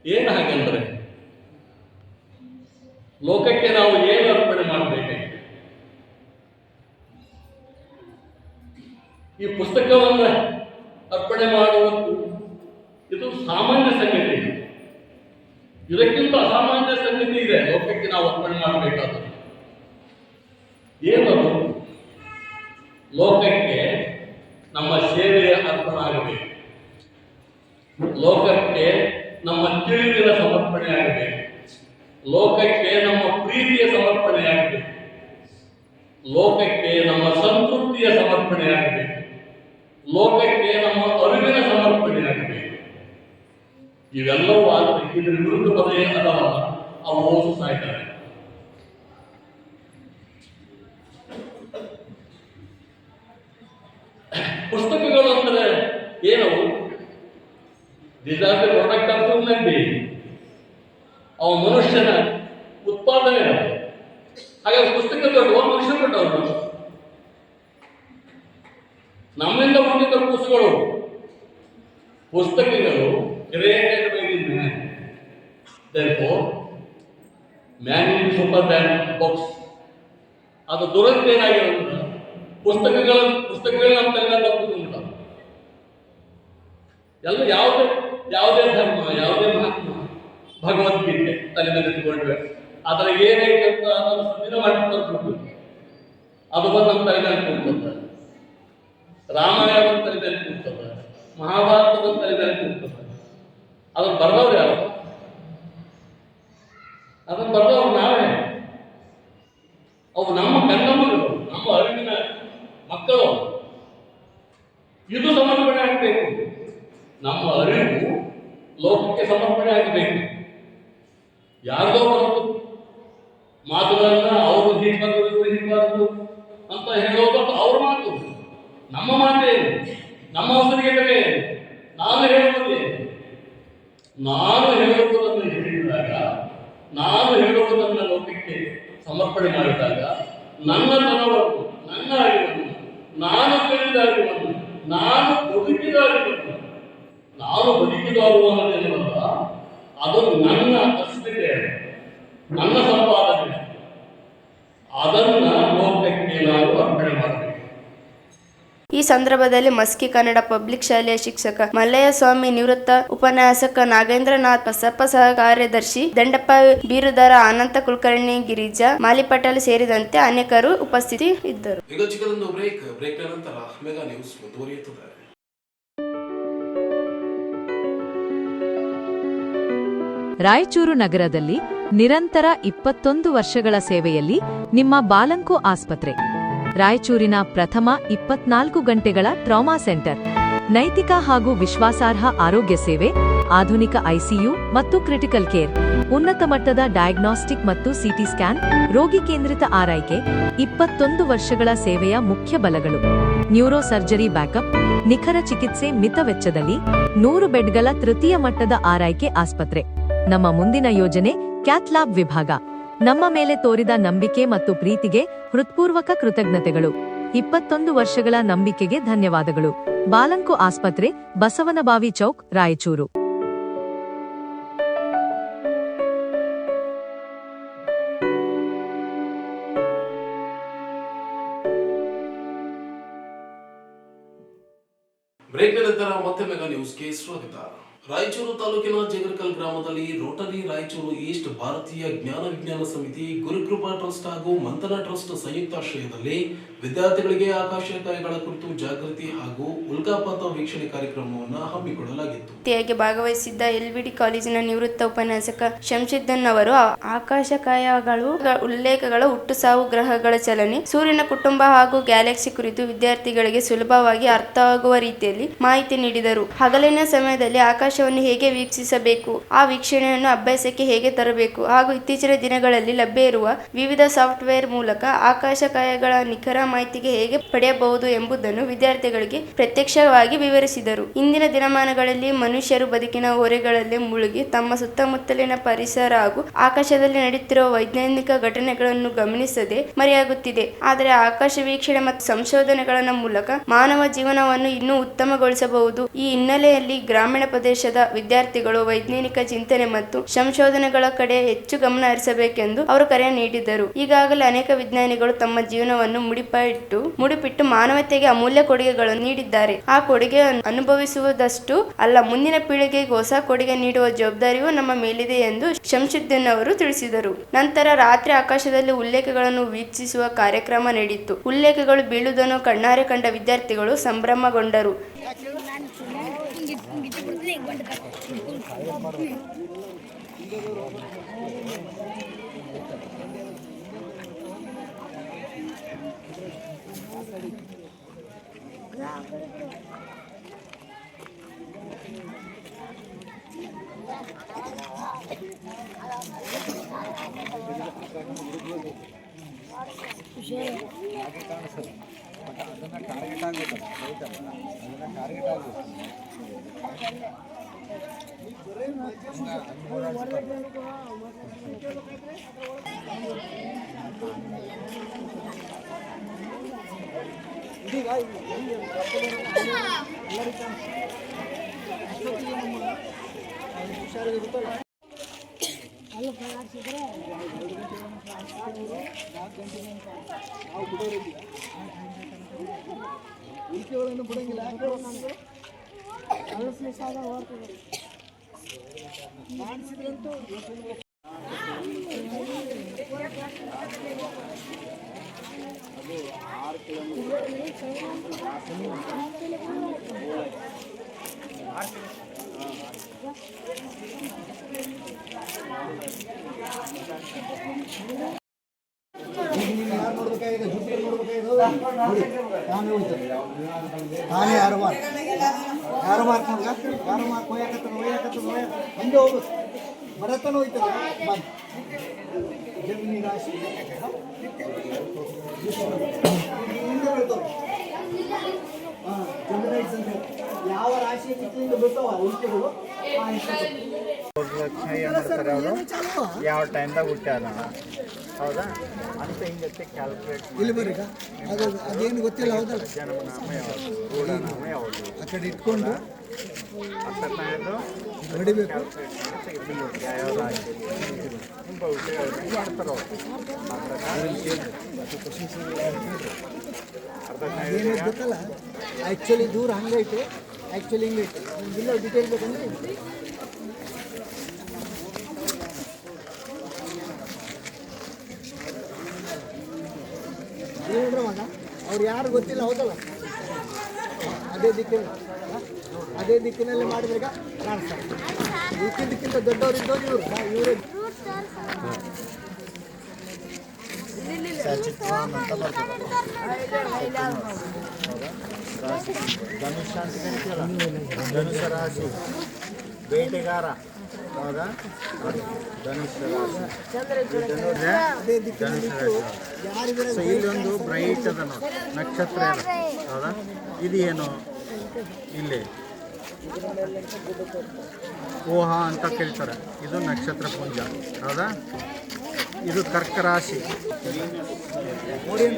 ಏನು ಹಾಗೆಂದರೆ ಲೋಕಕ್ಕೆ ನಾವು ಏನು ಅರ್ಪಣೆ ಮಾಡಬೇಕು? ಈ ಪುಸ್ತಕವನ್ನು ಅರ್ಪಣೆ ಮಾಡುವುದು ಇದು ಸಾಮಾನ್ಯ ಸಂಗತಿ. ಇದಕ್ಕಿಂತ ಅಸಾಮಾನ್ಯ ಸಂಗತಿ ಇದೆ ಲೋಕಕ್ಕೆ ನಾವು ಅರ್ಪಣೆ ಮಾಡಬೇಕಾದ. ಏನದು? ಲೋಕಕ್ಕೆ ನಮ್ಮ ಸೇವೆಯ ಅರ್ಪಣೆ ಆಗಬೇಕು, ಲೋಕಕ್ಕೆ ನಮ್ಮ ತಿಳಿವಿನ ಸಮರ್ಪಣೆ ಆಗಬೇಕು, ಲೋಕಕ್ಕೆ ನಮ್ಮ ಪ್ರೀತಿಯ ಸಮರ್ಪಣೆ ಆಗಬೇಕು, ಲೋಕಕ್ಕೆ ನಮ್ಮ ಸಂತೃಪ್ತಿಯ ಸಮರ್ಪಣೆ ಆಗಬೇಕು, ಲೋಕಕ್ಕೆ ನಮ್ಮ ಅರಿವಿನ ಸಮರ್ಪಣೆ ಆಗಬೇಕು. ಇವೆಲ್ಲವೂ ಆಗಬೇಕು. ಇದರ ವಿರುದ್ಧ ಪದೇ ಅಥವಾ ಅವು ಓದು ಸಾಯ್ತಾರೆ. ಪುಸ್ತಕಗಳು ಅಂದರೆ ಏನು? This are the product of human being. ಅವ ಮನುಷ್ಯನ ಉತ್ಪಾದನೆ. ಹಾಗಾಗಿ ಪುಸ್ತಕ ದೊಡ್ಡ ಮನುಷ್ಯ ದೊಡ್ಡವರು. ನಮ್ಮಿಂದ ಹುಟ್ಟಿದ ಪುಸ್ತಕಗಳು created by the man. Therefore, man is super than books. ಅದು ದುರಂತ ಏನಾಗಿರುತ್ತೆ? ಪುಸ್ತಕಗಳ ನಮ್ಮ ತಲೆಯಲ್ಲಿ ತಪ್ಪುವುದಿಲ್ಲ. ಎಲ್ಲ ಯಾವುದೇ ಧರ್ಮ, ಯಾವುದೇ ಮಹಾತ್ಮ ಭಗವದ್ಗೀತೆ ತಲೆ ಮೇಲೆ ಇಟ್ಕೊಂಡ್ರೆ ಅದರ ಏನೈತೆ ಅಂತ ಅದನ್ನು ಸುದಿನ ಮಾಡಿಕೊಂಡು ಅದು ಬಂದು ನಮ್ಮ ತಲೆ ಮೇಲೆ ಕೂರ್ತದೆ. ರಾಮಾಯಣ ತಲೆ ಮೇಲೆ ಕೂರ್ತದೆ, ಮಹಾಭಾರತದ ತಲೆ ಮೇಲೆ ಕೂರ್ತದೆ. ಅದನ್ನು ಬರೆದವ್ರು ಯಾರು? ಅದನ್ನು ಬರೆದವ್ರು ನಾವೇ. ಅವು ನಮ್ಮ ಕಣ್ಣಮ್ಮಗಳು, ನಮ್ಮ ಅರಿವಿನ ಮಕ್ಕಳು. ಇದು ಸಮರ್ಪಣೆ ಆಗಬೇಕು. ನಮ್ಮ ಅರಿವು ಲೋಕಕ್ಕೆ ಸಮರ್ಪಣೆ ಆಗಬೇಕು. ಯಾರ್ದೋ ಬರೋದು ಮಾತುಗಳನ್ನ ಅವರು ಹೀಗಬಾರದು ಅಂತ ಹೇಳೋದು ಅವ್ರ ಮಾತು. ನಮ್ಮ ಮಾತೇನು? ನಮ್ಮ ಅವಸರಿಗೆ ಬೆಲೆ ಏನು? ನಾನು ಹೇಳುವುದನ್ನು ಹೇಳಿದಾಗ, ನಾನು ಹೇಳುವುದನ್ನು ಲೋಕಕ್ಕೆ ಸಮರ್ಪಣೆ ಮಾಡಿದಾಗ ನನ್ನ ತನವನ್ನು, ನನ್ನ ಅರಿವನ್ನು, ನಾನು ತಿಳಿದ ಅರಿವನ್ನು, ನಾನು ಬದುಕಿದ ಅರಿವನ್ನು, ನಾನು ಬದುಕಿದ ಅನ್ನೋದೇನಲ್ಲ, ಅದು ನನ್ನ ಅಸ್ಮಿತೆ, ನನ್ನ ಸಂಪಾದನೆ. ಅದನ್ನ ಲೋಕಕ್ಕೆ ನಾನು ಅರ್ಪಣೆ ಮಾಡಬೇಕು. ಈ ಸಂದರ್ಭದಲ್ಲಿ ಮಸ್ಕಿ ಕನ್ನಡ ಪಬ್ಲಿಕ್ ಶಾಲೆಯ ಶಿಕ್ಷಕ ಮಲ್ಲಯ್ಯಸ್ವಾಮಿ, ನಿವೃತ್ತ ಉಪನ್ಯಾಸಕ ನಾಗೇಂದ್ರನಾಥ್ ಬಸಪ್ಪ, ಸಹ ಕಾರ್ಯದರ್ಶಿ ದಂಡಪ್ಪ ಬೀರುದಾರ, ಅನಂತ ಕುಲಕರ್ಣಿ, ಗಿರಿಜಾ ಮಾಲಿಪಟಲ್ ಸೇರಿದಂತೆ ಅನೇಕರು ಉಪಸ್ಥಿತಿ ಇದ್ದರು. ಈಗ ಚಿಕ್ಕದೊಂದು ಬ್ರೇಕ್ ನಂತರ ಮೆಗಾ ನ್ಯೂಸ್ ಮುಂದುವರಿಯುತ್ತದೆ. ರಾಯಚೂರು ನಗರದಲ್ಲಿ ನಿರಂತರ 21 ವರ್ಷಗಳ ಸೇವೆಯಲ್ಲಿ ನಿಮ್ಮ ಬಾಲಂಕು ಆಸ್ಪತ್ರೆ, ರಾಯಚೂರಿನ ಪ್ರಥಮ 24 ಗಂಟೆಗಳ ಟ್ರಾಮಾ ಸೆಂಟರ್, ನೈತಿಕ ಹಾಗೂ ವಿಶ್ವಾಸಾರ್ಹ ಆರೋಗ್ಯ ಸೇವೆ, ಆಧುನಿಕ ಐಸಿಯು ಮತ್ತು ಕ್ರಿಟಿಕಲ್ ಕೇರ್, ಉನ್ನತ ಮಟ್ಟದ ಡಯಾಗ್ನಾಸ್ಟಿಕ್ ಮತ್ತು ಸಿಟಿ ಸ್ಕ್ಯಾನ್, ರೋಗಿ ಕೇಂದ್ರಿತ ಆರೈಕೆ, 21 ವರ್ಷಗಳ ಸೇವೆಯ ಮುಖ್ಯ ಬಲಗಳು, ನ್ಯೂರೋ ಸರ್ಜರಿ ಬ್ಯಾಕಪ್, ನಿಖರ ಚಿಕಿತ್ಸೆ ಮಿತ ವೆಚ್ಚದಲ್ಲಿ, 100 ಬೆಡ್ಗಳ ತೃತೀಯ ಮಟ್ಟದ ಆರೈಕೆ ಆಸ್ಪತ್ರೆ. ನಮ್ಮ ಮುಂದಿನ ಯೋಜನೆ ಕ್ಯಾಥ್ ಲ್ಯಾಬ್ ವಿಭಾಗ. ನಮ್ಮ ಮೇಲೆ ತೋರಿದ ನಂಬಿಕೆ ಮತ್ತು ಪ್ರೀತಿಗೆ ಹೃತ್ಪೂರ್ವಕ ಕೃತಜ್ಞತೆಗಳು. 21 ವರ್ಷಗಳ ನಂಬಿಕೆಗೆ ಧನ್ಯವಾದಗಳು. ಬಾಲಂಕು ಆಸ್ಪತ್ರೆ, ಬಸವನಬಾವಿ ಚೌಕ್, ರಾಯಚೂರು. ಬ್ರೇಕ್ ನಂತರ ಮತ್ತೆ ಮೆಗಾ ನ್ಯೂಸ್ಗೆ ಸ್ವಾಗತ. ರಾಯಚೂರು ತಾಲೂಕಿನ ಜಗರ್ಕಲ್ ಗ್ರಾಮದಲ್ಲಿ ರೋಟರಿ ರಾಯಚೂರು ಈಸ್ಟ್ ಭಾರತೀಯ ಜ್ಞಾನ ವಿಜ್ಞಾನ ಸಮಿತಿ, ಗುರುಕೃಪಾ ಟ್ರಸ್ಟ್ ಹಾಗೂ ಮಂಥನ ಟ್ರಸ್ಟ್ ಸಂಯುಕ್ತಾಶ್ರಯದಲ್ಲಿ ವಿದ್ಯಾರ್ಥಿಗಳಿಗೆ ಆಕಾಶಕಾಯಗಳ ಕುರಿತು ಜಾಗೃತಿ ಹಾಗೂ ಉಲ್ಕಾಪಾತ ವೀಕ್ಷಣೆ ಕಾರ್ಯಕ್ರಮವನ್ನು ಹಮ್ಮಿಕೊಳ್ಳಲಾಗಿತ್ತು. ಭಾಗವಹಿಸಿದ್ದ ಎಲ್ವಿಡಿ ಕಾಲೇಜಿನ ನಿವೃತ್ತ ಉಪನ್ಯಾಸಕ ಶಂಶುದ್ದೀನ್ ಅವರು ಆಕಾಶಕಾಯಗಳು, ಉಲ್ಲೇಖಗಳ ಹುಟ್ಟು ಸಾವು, ಗ್ರಹಗಳ ಚಲನೆ, ಸೂರ್ಯನ ಕುಟುಂಬ ಹಾಗೂ ಗ್ಯಾಲಕ್ಸಿ ಕುರಿತು ವಿದ್ಯಾರ್ಥಿಗಳಿಗೆ ಸುಲಭವಾಗಿ ಅರ್ಥವಾಗುವ ರೀತಿಯಲ್ಲಿ ಮಾಹಿತಿ ನೀಡಿದರು. ಹಗಲಿನ ಸಮಯದಲ್ಲಿ ಆಕಾಶವನ್ನು ಹೇಗೆ ವೀಕ್ಷಿಸಬೇಕು, ಆ ವೀಕ್ಷಣೆಯನ್ನು ಅಭ್ಯಾಸಕ್ಕೆ ಹೇಗೆ ತರಬೇಕು ಹಾಗೂ ಇತ್ತೀಚಿನ ದಿನಗಳಲ್ಲಿ ಲಭ್ಯ ಇರುವ ವಿವಿಧ ಸಾಫ್ಟ್ವೇರ್ ಮೂಲಕ ಆಕಾಶಕಾಯಗಳ ನಿಖರ ಮಾಹಿತಿಗೆ ಹೇಗೆ ಪಡೆಯಬಹುದು ಎಂಬುದನ್ನು ವಿದ್ಯಾರ್ಥಿಗಳಿಗೆ ಪ್ರತ್ಯಕ್ಷವಾಗಿ ವಿವರಿಸಿದರು. ಇಂದಿನ ದಿನಮಾನಗಳಲ್ಲಿ ಮನುಷ್ಯರು ಬದುಕಿನ ಹೊರೆಗಳಲ್ಲಿ ಮುಳುಗಿ ತಮ್ಮ ಸುತ್ತಮುತ್ತಲಿನ ಪರಿಸರ ಹಾಗೂ ಆಕಾಶದಲ್ಲಿ ನಡೆಯುತ್ತಿರುವ ವೈಜ್ಞಾನಿಕ ಘಟನೆಗಳನ್ನು ಗಮನಿಸದೆ ಮರೆಯಾಗುತ್ತಿದೆ. ಆದರೆ ಆಕಾಶ ವೀಕ್ಷಣೆ ಮತ್ತು ಸಂಶೋಧನೆಗಳ ಮೂಲಕ ಮಾನವ ಜೀವನವನ್ನು ಇನ್ನೂ ಉತ್ತಮಗೊಳಿಸಬಹುದು. ಈ ಹಿನ್ನೆಲೆಯಲ್ಲಿ ಗ್ರಾಮೀಣ ಪ್ರದೇಶ ದೇಶದ ವಿದ್ಯಾರ್ಥಿಗಳು ವೈಜ್ಞಾನಿಕ ಚಿಂತನೆ ಮತ್ತು ಸಂಶೋಧನೆಗಳ ಕಡೆ ಹೆಚ್ಚು ಗಮನ ಹರಿಸಬೇಕೆಂದು ಅವರು ಕರೆ ನೀಡಿದರು. ಈಗಾಗಲೇ ಅನೇಕ ವಿಜ್ಞಾನಿಗಳು ತಮ್ಮ ಜೀವನವನ್ನು ಮುಡಿಪಿಟ್ಟು ಮಾನವತೆಗೆ ಅಮೂಲ್ಯ ಕೊಡುಗೆಗಳನ್ನು ನೀಡಿದ್ದಾರೆ. ಆ ಕೊಡುಗೆ ಅನುಭವಿಸುವುದಷ್ಟು ಅಲ್ಲ, ಮುಂದಿನ ಪೀಳಿಗೆಗೆ ಹೊಸ ಕೊಡುಗೆ ನೀಡುವ ಜವಾಬ್ದಾರಿಯೂ ನಮ್ಮ ಮೇಲಿದೆ ಎಂದು ಶಂಶುದ್ದೀನ್ ಅವರು ತಿಳಿಸಿದರು. ನಂತರ ರಾತ್ರಿ ಆಕಾಶದಲ್ಲಿ ಉಲ್ಲೇಖಗಳನ್ನು ವೀಕ್ಷಿಸುವ ಕಾರ್ಯಕ್ರಮ ನಡೆಯಿತು. ಉಲ್ಲೇಖಗಳು ಬೀಳುವುದನ್ನು ಕಣ್ಣಾರೆ ಕಂಡ ವಿದ್ಯಾರ್ಥಿಗಳು ಸಂಭ್ರಮಗೊಂಡರು. ತಾನೇ ಯಾರು ಮಾರ್ಕ್ ಹಂಗೆ ಹೋಗ್ಬೇಕು ಬರತನ ಹೋಯ್ತದ ಜಮೀನಿ ರಾಶಿ ಜಮೀನೈಟ್ಸ್ ಅಂತ ಯಾವ ರಾಶಿ ಬರ್ತಾವ ಉಲ್ಕೆಗಳು ಯಾವ ಟೈಮ್ದಾಗ ಹುಟ್ಟ್ಯಾರ ಹೌದಾ ಅಂತ ಹಿಂಗತ್ತೆ ಕ್ಯಾಲ್ಕುಲೇಟ್ ಇಲ್ಲಿ ಬರ್ರಿ ಅದೇನು ಗೊತ್ತಿಲ್ಲ ಹೌದಲ್ಲ ಜನ್ಮನಾಮ ಯಾವುದು ರೂಢನಾಮ ಯಾವುದು ಆ ಕಡೆ ಇಟ್ಕೊಂಡು ಅರ್ಥದ್ದು ಹೊಡಿಬೇಕು. ಯಾವ ರಾಶಿ ತುಂಬ ವಿಷಯಗಳನ್ನ ಮಾಡ್ತಾರೆ ಏನು ಗೊತ್ತಲ್ಲ ಆ್ಯಕ್ಚುಲಿ ದೂರ ಹಂಗೈತೆ ಆ್ಯಕ್ಚುಲಿ ಹಿಂಗೈತೆ ಇಲ್ಲ ಡಿಟೇಲ್ ಬೇಕಂದ್ರೆ ಏನಂದ್ರೆ ಮಗ ಅವ್ರು ಯಾರು ಗೊತ್ತಿಲ್ಲ ಹೌದಲ್ಲ ಅದೇ ದಿಕ್ಕಿನಲ್ಲಿ ಮಾಡಿದ್ರಾಗ ಕಾಣಿಸ್ತಾರೆ. ದಿಕ್ಕಿಂತ ದೊಡ್ಡವರಿದ್ದವ್ರು ಇವರೇ ಸಚಿತ್ವಾನ್ ಅಂತ ಬರ್ತದೆ. ಧನುಷ ಅಂತ ಕರಿತೀವಲ್ಲ, ಧನುಷ ರಾಶಿ ಬೇಟೆಗಾರ ಹೌದಾ, ಧನುಷ ರಾಶಿ ಸೊ ಇಲ್ಲೊಂದು ಬ್ರೈಟ್ ಅದ ನೋಡಿ ನಕ್ಷತ್ರ ಅದ ಹೌದಾ. ಇದು ಏನು ಇಲ್ಲಿ ಓಹ ಅಂತ ಕೇಳ್ತಾರೆ, ಇದು ನಕ್ಷತ್ರ ಪುಂಜ ಹೌದಾ. ಇದು ಕರ್ಕ ರಾಶಿ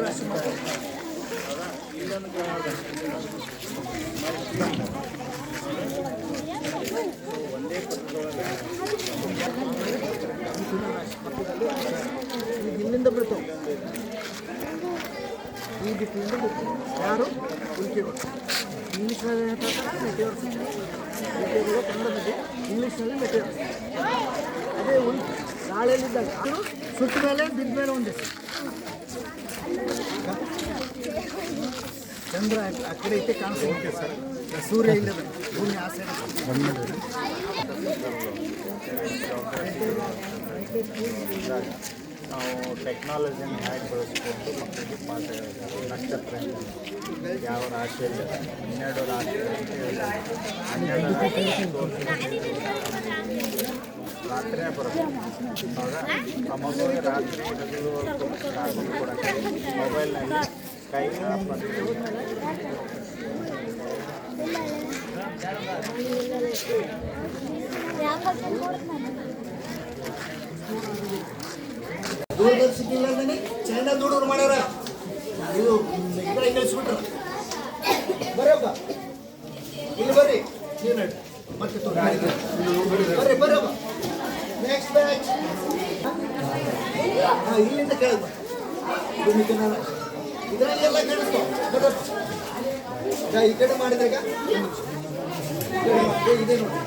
ರಾಶಿ ಇಲ್ಲಿಂದ ಬಿಡ್ತಾವೆ ಈ ದಿಕ್ಕಿನಿಂದ ಬಿಡ್ತಾವೆ ಯಾರು ಉಲ್ಕೆಗಳು. ಇಂಗ್ಲೀಷ್ನಲ್ಲಿ ಹೇಳ್ತಾರೆ ಮೆಟೀರಿಯಲ್ಸ್, ಉಲ್ಕೆಗಳು ಕನ್ನಡದಲ್ಲಿ, ಇಂಗ್ಲೀಷ್ನಲ್ಲಿ ಮೆಟೀರಿಯಲ್ಸ್. ಅದೇ ಉಲ್ಕೆ ಗಾಳಿಯಲ್ಲಿದ್ದಾಗ ಅದು ಸುತ್ತ ಮೇಲೆ ಬಿದ್ದ ಮೇಲೆ ಒಂದೇ ಚಂದ್ರ ಆ ಕಡೆ ಐತೆ ಕಾಣಿಸುತ್ತೆ ಸರ್, ಸೂರ್ಯ ಇಲ್ಲದ ಭೂಮಿ ಆ ಸೈಡ್ ನಾವು ಟೆಕ್ನಾಲಜಿನ ಹೇಗೆ ಬಳಸ್ಕೊಂಡು ಮಕ್ಕಳಿಗೆ ಪಾಠ ನಕ್ಷತ್ರ ಯಾವ ರಾಶಿಯಲ್ಲಿ 12 ರಾಶಿ ರಾತ್ರಿಯೇ ಬರುತ್ತೆ ಹೌದಾ. ಆ ಮಗುವಿಗೆ ರಾತ್ರಿ ರಾತ್ರಿ ಕೊಡೋಕ್ಕೆ ಮೊಬೈಲ್ನಲ್ಲಿ ಕೈಗೆ ದೂರದರ್ಶಕ ಇಲ್ಲದೇ ಚೈನಾ ದುಡ್ಡು ಮಾಡ್ಯಾರ. ಇದು ಕಳಿಸ್ಬಿಟ್ರ ಬರಪ್ಪ ಇಲ್ಲಿ ಬರ್ರಿ ನೀವು ನೋಡಿ ಮತ್ತೆ ಬರ್ರಿ ಬರಮ್ಮ. Next batch. ಇಲ್ಲಿಂದ ಕೇಳಮ್ಮ. ಇದರಲ್ಲಿ ಎಲ್ಲ ಕೇಳಿಸ್ಕೊ. ಈ ಕಡೆ ಮಾಡಿದ್ರೆ ಈಗ ಇದೆ ನೋಡಿ.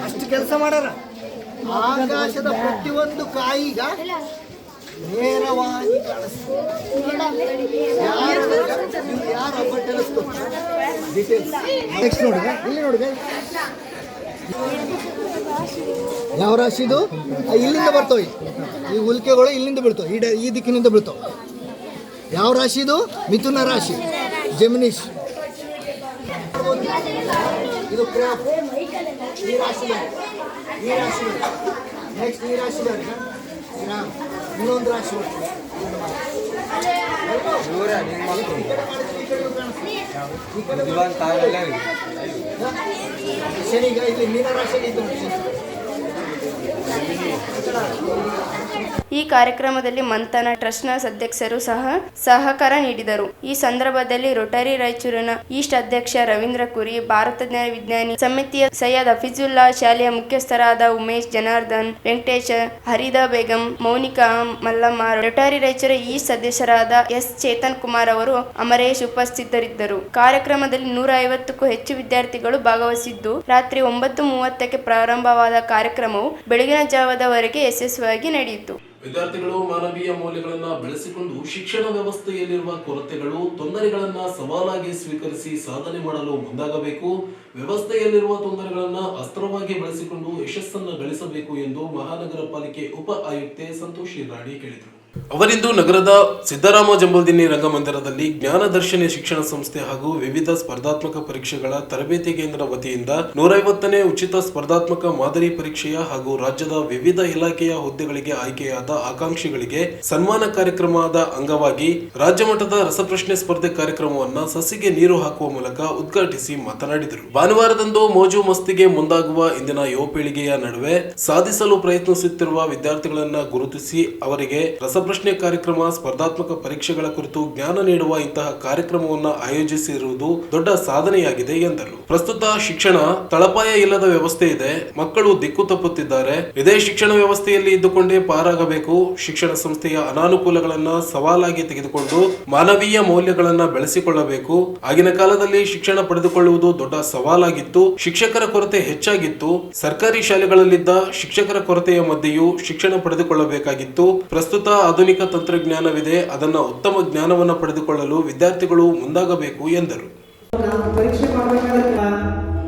ಅಷ್ಟು ಕೆಲಸ ಮಾಡ್ಯಾರ. ಆಕಾಶದ ಪ್ರತಿಯೊಂದು ಕಾಯಿಗ ನೇರವಾಗಿ ಯಾರೊಬ್ಬ ಟೆಲಿಸ್ಕೋಪ್ ಡೀಟೇಲ್ಸ್. ನೆಕ್ಸ್ಟ್ ನೋಡಿ, ಇಲ್ಲಿ ನೋಡಿ ಯಾವ ರಾಶಿ ಇದು. ಇಲ್ಲಿಂದ ಬರ್ತವೆ ಈ ಉಲ್ಕೆಗಳು, ಇಲ್ಲಿಂದ ಬೀಳ್ತವೆ, ಈ ದಿಕ್ಕಿನಿಂದ ಬೀಳ್ತವೆ. ಯಾವ ರಾಶಿ ಇದು? ಮಿಥುನ ರಾಶಿ, ಜೆಮಿನಿಶ್. ಇದು ಕ್ರಾಪ್. ಈ ರಾಶಿ ನೆಕ್ಸ್ಟ್ ಈ ರಾಶಿ ಇನ್ನೊಂದು ರಾಶಿ. ಶನಿಗ ಇಲ್ಲಿ ಮೀನ ರಾಶಿಯಲ್ಲಿ ಇದ್ದು. ಈ ಕಾರ್ಯಕ್ರಮದಲ್ಲಿ ಮಂಥನ ಟ್ರಸ್ಟ್ನ ಸದಸ್ಯರು ಸಹಕಾರ ನೀಡಿದರು. ಈ ಸಂದರ್ಭದಲ್ಲಿ ರೋಟರಿ ರಾಯಚೂರಿನ ಈಸ್ಟ್ ಅಧ್ಯಕ್ಷ ರವೀಂದ್ರ ಕುರಿ, ಭಾರತ ವಿಜ್ಞಾನಿ ಸಮಿತಿಯ ಸೈಯದ್ ಹಫೀಜುಲ್ಲಾ, ಶಾಲೆಯ ಮುಖ್ಯಸ್ಥರಾದ ಉಮೇಶ್, ಜನಾರ್ದನ್, ವೆಂಕಟೇಶ್, ಹರಿದಾ ಬೇಗಂ, ಮೌನಿಕಾ, ಮಲ್ಲಮ್ಮ, ರೋಟರಿ ರಾಯಚೂರು ಈಸ್ಟ್ ಸದಸ್ಯರಾದ ಎಸ್ ಚೇತನ್ ಕುಮಾರ್ ಅವರು, ಅಮರೇಶ್ ಉಪಸ್ಥಿತರಿದ್ದರು. ಕಾರ್ಯಕ್ರಮದಲ್ಲಿ 150ಕ್ಕೂ ಹೆಚ್ಚು ವಿದ್ಯಾರ್ಥಿಗಳು ಭಾಗವಹಿಸಿದ್ದು, ರಾತ್ರಿ 9:30ಕ್ಕೆ ಪ್ರಾರಂಭವಾದ ಕಾರ್ಯಕ್ರಮವು ಬೆಳಗಿನ ಜಾವದವರೆಗೆ ಯಶಸ್ವಿಯಾಗಿ ನಡೆಯಿತು. ವಿದ್ಯಾರ್ಥಿಗಳು ಮಾನವೀಯ ಮೌಲ್ಯಗಳನ್ನು ಬೆಳೆಸಿಕೊಂಡು ಶಿಕ್ಷಣ ವ್ಯವಸ್ಥೆಯಲ್ಲಿರುವ ಕೊರತೆಗಳು, ತೊಂದರೆಗಳನ್ನು ಸವಾಲಾಗಿ ಸ್ವೀಕರಿಸಿ ಸಾಧನೆ ಮಾಡಲು ಮುಂದಾಗಬೇಕು. ವ್ಯವಸ್ಥೆಯಲ್ಲಿರುವ ತೊಂದರೆಗಳನ್ನು ಅಸ್ತ್ರವಾಗಿ ಬಳಸಿಕೊಂಡು ಯಶಸ್ಸನ್ನು ಗಳಿಸಬೇಕು ಎಂದು ಮಹಾನಗರ ಪಾಲಿಕೆ ಉಪ ಆಯುಕ್ತೆ ಸಂತೋಷಿ ರಾಣಿ ಹೇಳಿದರು. ಅವರಿಂದು ನಗರದ ಸಿದ್ದರಾಮ ಜಂಬಲ್ದಿನ್ನಿ ರಂಗಮಂದಿರದಲ್ಲಿ ಜ್ಞಾನದರ್ಶಿನಿ ಶಿಕ್ಷಣ ಸಂಸ್ಥೆ ಹಾಗೂ ವಿವಿಧ ಸ್ಪರ್ಧಾತ್ಮಕ ಪರೀಕ್ಷೆಗಳ ತರಬೇತಿ ಕೇಂದ್ರ ವತಿಯಿಂದ 150ನೇ ಉಚಿತ ಸ್ಪರ್ಧಾತ್ಮಕ ಮಾದರಿ ಪರೀಕ್ಷೆಯ ಹಾಗೂ ರಾಜ್ಯದ ವಿವಿಧ ಇಲಾಖೆಯ ಹುದ್ದೆಗಳಿಗೆ ಆಯ್ಕೆಯಾದ ಆಕಾಂಕ್ಷಿಗಳಿಗೆ ಸನ್ಮಾನ ಕಾರ್ಯಕ್ರಮದ ಅಂಗವಾಗಿ ರಾಜ್ಯ ಮಟ್ಟದ ರಸಪ್ರಶ್ನೆ ಸ್ಪರ್ಧೆ ಕಾರ್ಯಕ್ರಮವನ್ನು ಸಸಿಗೆ ನೀರು ಹಾಕುವ ಮೂಲಕ ಉದ್ಘಾಟಿಸಿ ಮಾತನಾಡಿದರು. ಭಾನುವಾರದಂದು ಮೋಜು ಮಸ್ತಿಗೆ ಮುಂದಾಗುವ ಇಂದಿನ ಯುವ ಪೀಳಿಗೆಯ ನಡುವೆ ಸಾಧಿಸಲು ಪ್ರಯತ್ನಿಸುತ್ತಿರುವ ವಿದ್ಯಾರ್ಥಿಗಳನ್ನ ಗುರುತಿಸಿ ಅವರಿಗೆ ರಸಪ್ರಶ್ನೆ ಕಾರ್ಯಕ್ರಮ, ಸ್ಪರ್ಧಾತ್ಮಕ ಪರೀಕ್ಷೆಗಳ ಕುರಿತು ಜ್ಞಾನ ನೀಡುವ ಇಂತಹ ಕಾರ್ಯಕ್ರಮವನ್ನು ಆಯೋಜಿಸಿರುವುದು ದೊಡ್ಡ ಸಾಧನೆಯಾಗಿದೆ ಎಂದರು. ಪ್ರಸ್ತುತ ಶಿಕ್ಷಣ ತಳಪಾಯ ಇಲ್ಲದ ವ್ಯವಸ್ಥೆ ಇದೆ. ಮಕ್ಕಳು ದಿಕ್ಕು ತಪ್ಪುತ್ತಿದ್ದಾರೆ. ಇದೇ ಶಿಕ್ಷಣ ವ್ಯವಸ್ಥೆಯಲ್ಲಿ ಇದ್ದುಕೊಂಡೇ ಪಾರಾಗಬೇಕು. ಶಿಕ್ಷಣ ಸಂಸ್ಥೆಯ ಅನಾನುಕೂಲಗಳನ್ನ ಸವಾಲಾಗಿ ತೆಗೆದುಕೊಂಡು ಮಾನವೀಯ ಮೌಲ್ಯಗಳನ್ನ ಬೆಳೆಸಿಕೊಳ್ಳಬೇಕು. ಆಗಿನ ಕಾಲದಲ್ಲಿ ಶಿಕ್ಷಣ ಪಡೆದುಕೊಳ್ಳುವುದು ದೊಡ್ಡ ಸವಾಲಾಗಿತ್ತು. ಶಿಕ್ಷಕರ ಕೊರತೆ ಹೆಚ್ಚಾಗಿತ್ತು. ಸರ್ಕಾರಿ ಶಾಲೆಗಳಲ್ಲಿದ್ದ ಶಿಕ್ಷಕರ ಕೊರತೆಯ ಮಧ್ಯೆಯೂ ಶಿಕ್ಷಣ ಪಡೆದುಕೊಳ್ಳಬೇಕಾಗಿತ್ತು. ಪ್ರಸ್ತುತ ಆಧುನಿಕ ತಂತ್ರಜ್ಞಾನವಿದೆ. ಅದನ್ನ ಉತ್ತಮ ಜ್ಞಾನವನ್ನು ಪಡೆದುಕೊಳ್ಳಲು ವಿದ್ಯಾರ್ಥಿಗಳು ಮುಂದಾಗಬೇಕು ಎಂದರು. ಪರೀಕ್ಷೆ ಮಾಡಬೇಕಾದ್ರೆ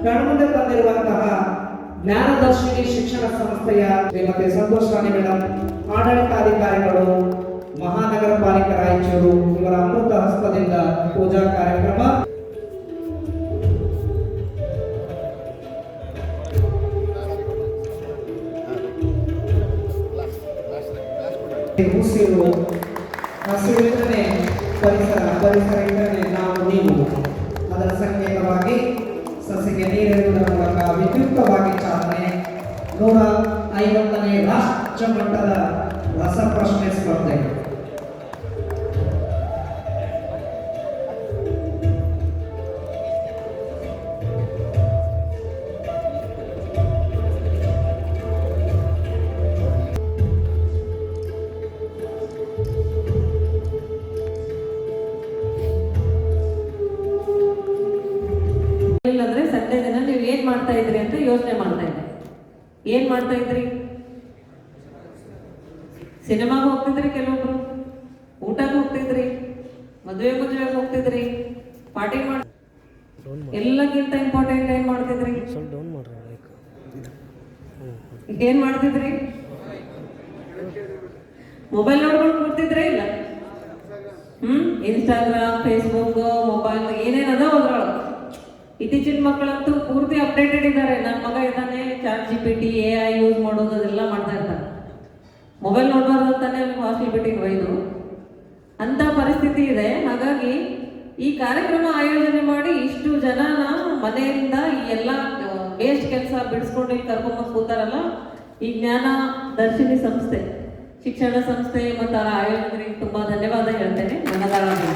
ಕಣ್ಮುಂದೆ ತಂದಿರುವಂತಹ ಜ್ಞಾನದರ್ಶಿನಿ ಶಿಕ್ಷಣ ಸಂಸ್ಥೆಯ ಶ್ರೀಮತಿ ಸಂತೋಷ್ ರಾಣಿ ಮೇಡಮ್, ಆಡಳಿತಾಧಿಕಾರಿಗಳು, ಮಹಾನಗರ ಪಾಲಿಕೆ ರಾಯಚೂರು ಇವರ ಅಮೃತ ಹಸ್ತದಿಂದ ಪೂಜಾ ಕಾರ್ಯಕ್ರಮ. ಉಸಿರು, ಹಸಿರಿದ್ದರೆ ಪರಿಸರ, ಪರಿಸರ ಇದ್ದರೆ ನಾವು ನೀವು. ಅದರ ಸಂಕೇತವಾಗಿ ಸಸಿಗೆ ನೀರಿಡುವುದರ ಮೂಲಕ ವಿದ್ಯುಕ್ತವಾಗಿ ಚಾಲನೆ. 150ನೇ ರಾಷ್ಟ್ರ ಮಟ್ಟದ ರಸಪ್ರಶ್ನೆ ಸ್ಪರ್ಧೆ. ಇಲ್ಲಂದ್ರೆ ಸಂಡೇ ದಿನ ನೀವು ಏನ್ ಮಾಡ್ತಾ ಇದ್ರಿ ಅಂತ ಯೋಚನೆ ಮಾಡ್ತಾ ಇದ್ರಿ. ಏನ್ ಮಾಡ್ತಾ ಇದ್ರಿ? ಸಿನಿಮಾಗೆ ಹೋಗ್ತಿದ್ರಿ, ಕೆಲವೊಬ್ರು ಊಟಕ್ಕೆ ಹೋಗ್ತಿದ್ರಿ, ಮದುವೆಗೆ ಹೋಗ್ತಿದ್ರಿ, ಪಾರ್ಟಿ ಮಾಡಿ. ಎಲ್ಲಕ್ಕಿಂತ ಇಂಪಾರ್ಟೆಂಟ್ ಏನ್ ಮಾಡ್ತಿದ್ರಿ? ಏನ್ ಮಾಡ್ತಿದ್ರಿ? ಮೊಬೈಲ್ ನೋಡ್ಕೊಂಡು ಕೂರ್ತಿದ್ರೇ ಇಲ್ಲ? ಇನ್ಸ್ಟಾಗ್ರಾಮ್, ಫೇಸ್ಬುಕ್, ಮೊಬೈಲ್ ಏನೇನದ ಅದ್ರೊಳಗೆ ಇತ್ತೀಚಿನ ಮಕ್ಕಳಂತೂ ಪೂರ್ತಿ ಅಪ್ಡೇಟೆಡ್ ಇದ್ದಾರೆ. ನನ್ನ ಮಗ ಇದ್ದಾನೆ, ChatGPT AI ಯೂಸ್ ಮಾಡೋದು ಅದೆಲ್ಲ ಮಾಡ್ತಾ ಇರ್ತಾರೆ. ಮೊಬೈಲ್ ನೋಡಬಾರ್ದು ಅಂತಾನೆ ಹಾಸ್ಟೆಲ್ ಬಿಟ್ಟಿಗೆ ಒಯ್ದು ಅಂತ ಪರಿಸ್ಥಿತಿ ಇದೆ. ಹಾಗಾಗಿ ಈ ಕಾರ್ಯಕ್ರಮ ಆಯೋಜನೆ ಮಾಡಿ ಇಷ್ಟು ಜನನ ಮನೆಯಿಂದ ಈ ಎಲ್ಲ ವೇಸ್ಟ್ ಕೆಲಸ ಬಿಡಿಸ್ಕೊಂಡು ಇಲ್ಲಿ ಕರ್ಕೊಂಬಂದು ಕೂತಾರಲ್ಲ, ಈ ಜ್ಞಾನ ದರ್ಶಿನಿ ಸಂಸ್ಥೆ, ಶಿಕ್ಷಣ ಸಂಸ್ಥೆ ಮತ್ತು ಅವರ ಆಯೋಜಕರಿಗೆ ತುಂಬ ಧನ್ಯವಾದ ಹೇಳ್ತೇನೆ ಮನದಾಳವಾಗಿ.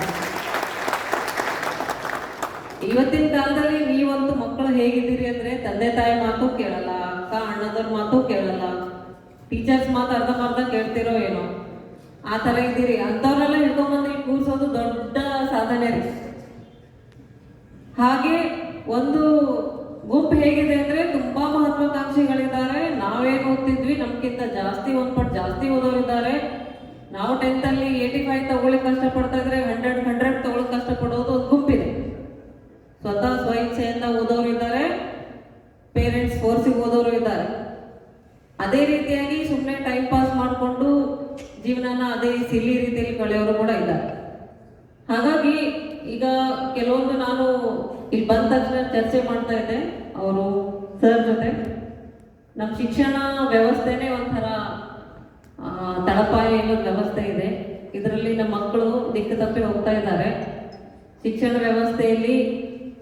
ಇವತ್ತಿನ ಕಾಲದಲ್ಲಿ ನೀವಂತೂ ಮಕ್ಕಳು ಹೇಗಿದ್ದೀರಿ ಅಂದರೆ ತಂದೆ ತಾಯಿ ಮಾತು ಕೇಳಲ್ಲ, ಅಕ್ಕ ಅಣ್ಣದವ್ರ ಮಾತು ಕೇಳಲ್ಲ, ಟೀಚರ್ಸ್ ಮಾತು ಅರ್ಧಂಬರ್ಧ ಕೇಳ್ತಿರೋ ಏನೋ ಆ ಥರ ಇದ್ದೀರಿ. ಅಂಥವ್ರೆಲ್ಲ ಹಿಡ್ಕೊಂಬಂದು ಇಲ್ಲಿ ಕೂರಿಸೋದು ದೊಡ್ಡ ಸಾಧನೆ ರೀ. ಹಾಗೆ ಒಂದು ಗುಂಪು ಹೇಗಿದೆ ಅಂದರೆ ತುಂಬ ಮಹತ್ವಾಕಾಂಕ್ಷಿಗಳಿದ್ದಾರೆ. ನಾವೇನು ಓದ್ತಿದ್ವಿ ನಮ್ಗಿಂತ ಜಾಸ್ತಿ ಒಂದು ಪಟ್ಟು ಜಾಸ್ತಿ ಓದೋರಿದ್ದಾರೆ. ನಾವು 10th ಅಲ್ಲಿ 85 ತಗೊಳ್ಳಿಕ್ಕೆ ಕಷ್ಟಪಡ್ತಾ ಇದ್ರೆ 100 ತಗೊಳ್ಳೋಕೆ ಕಷ್ಟಪಡೋದು ಒಂದು ಗುಂಪಿದೆ. ಸ್ವತಃ ಸ್ವಇಚ್ಛೆಯಿಂದ ಓದೋರು ಇದ್ದಾರೆ, ಪೇರೆಂಟ್ಸ್ ಫೋರ್ಸಿಗೆ ಓದೋರು ಇದ್ದಾರೆ. ಅದೇ ರೀತಿಯಾಗಿ ಸುಮ್ಮನೆ ಟೈಮ್ ಪಾಸ್ ಮಾಡಿಕೊಂಡು ಜೀವನನ ಅದೇ ಸಿಲ್ಲಿ ರೀತಿಯಲ್ಲಿ ಕಳೆಯೋರು ಕೂಡ ಇದ್ದಾರೆ. ಹಾಗಾಗಿ ಈಗ ಕೆಲವೊಂದು ನಾನು ಇಲ್ಲಿ ಬಂದ ತಕ್ಷಣ ಚರ್ಚೆ ಮಾಡ್ತಾ ಇದ್ದೆ ಅವರು ಸರ್ ಜೊತೆ. ನಮ್ಮ ಶಿಕ್ಷಣ ವ್ಯವಸ್ಥೆನೇ ಒಂಥರ ತಳಪಾಯ ಅನ್ನೋದು ವ್ಯವಸ್ಥೆ ಇದೆ. ಇದರಲ್ಲಿ ನಮ್ಮ ಮಕ್ಕಳು ದಿಕ್ಕು ತಪ್ಪಿ ಹೋಗ್ತಾ ಇದ್ದಾರೆ. ಶಿಕ್ಷಣ ವ್ಯವಸ್ಥೆಯಲ್ಲಿ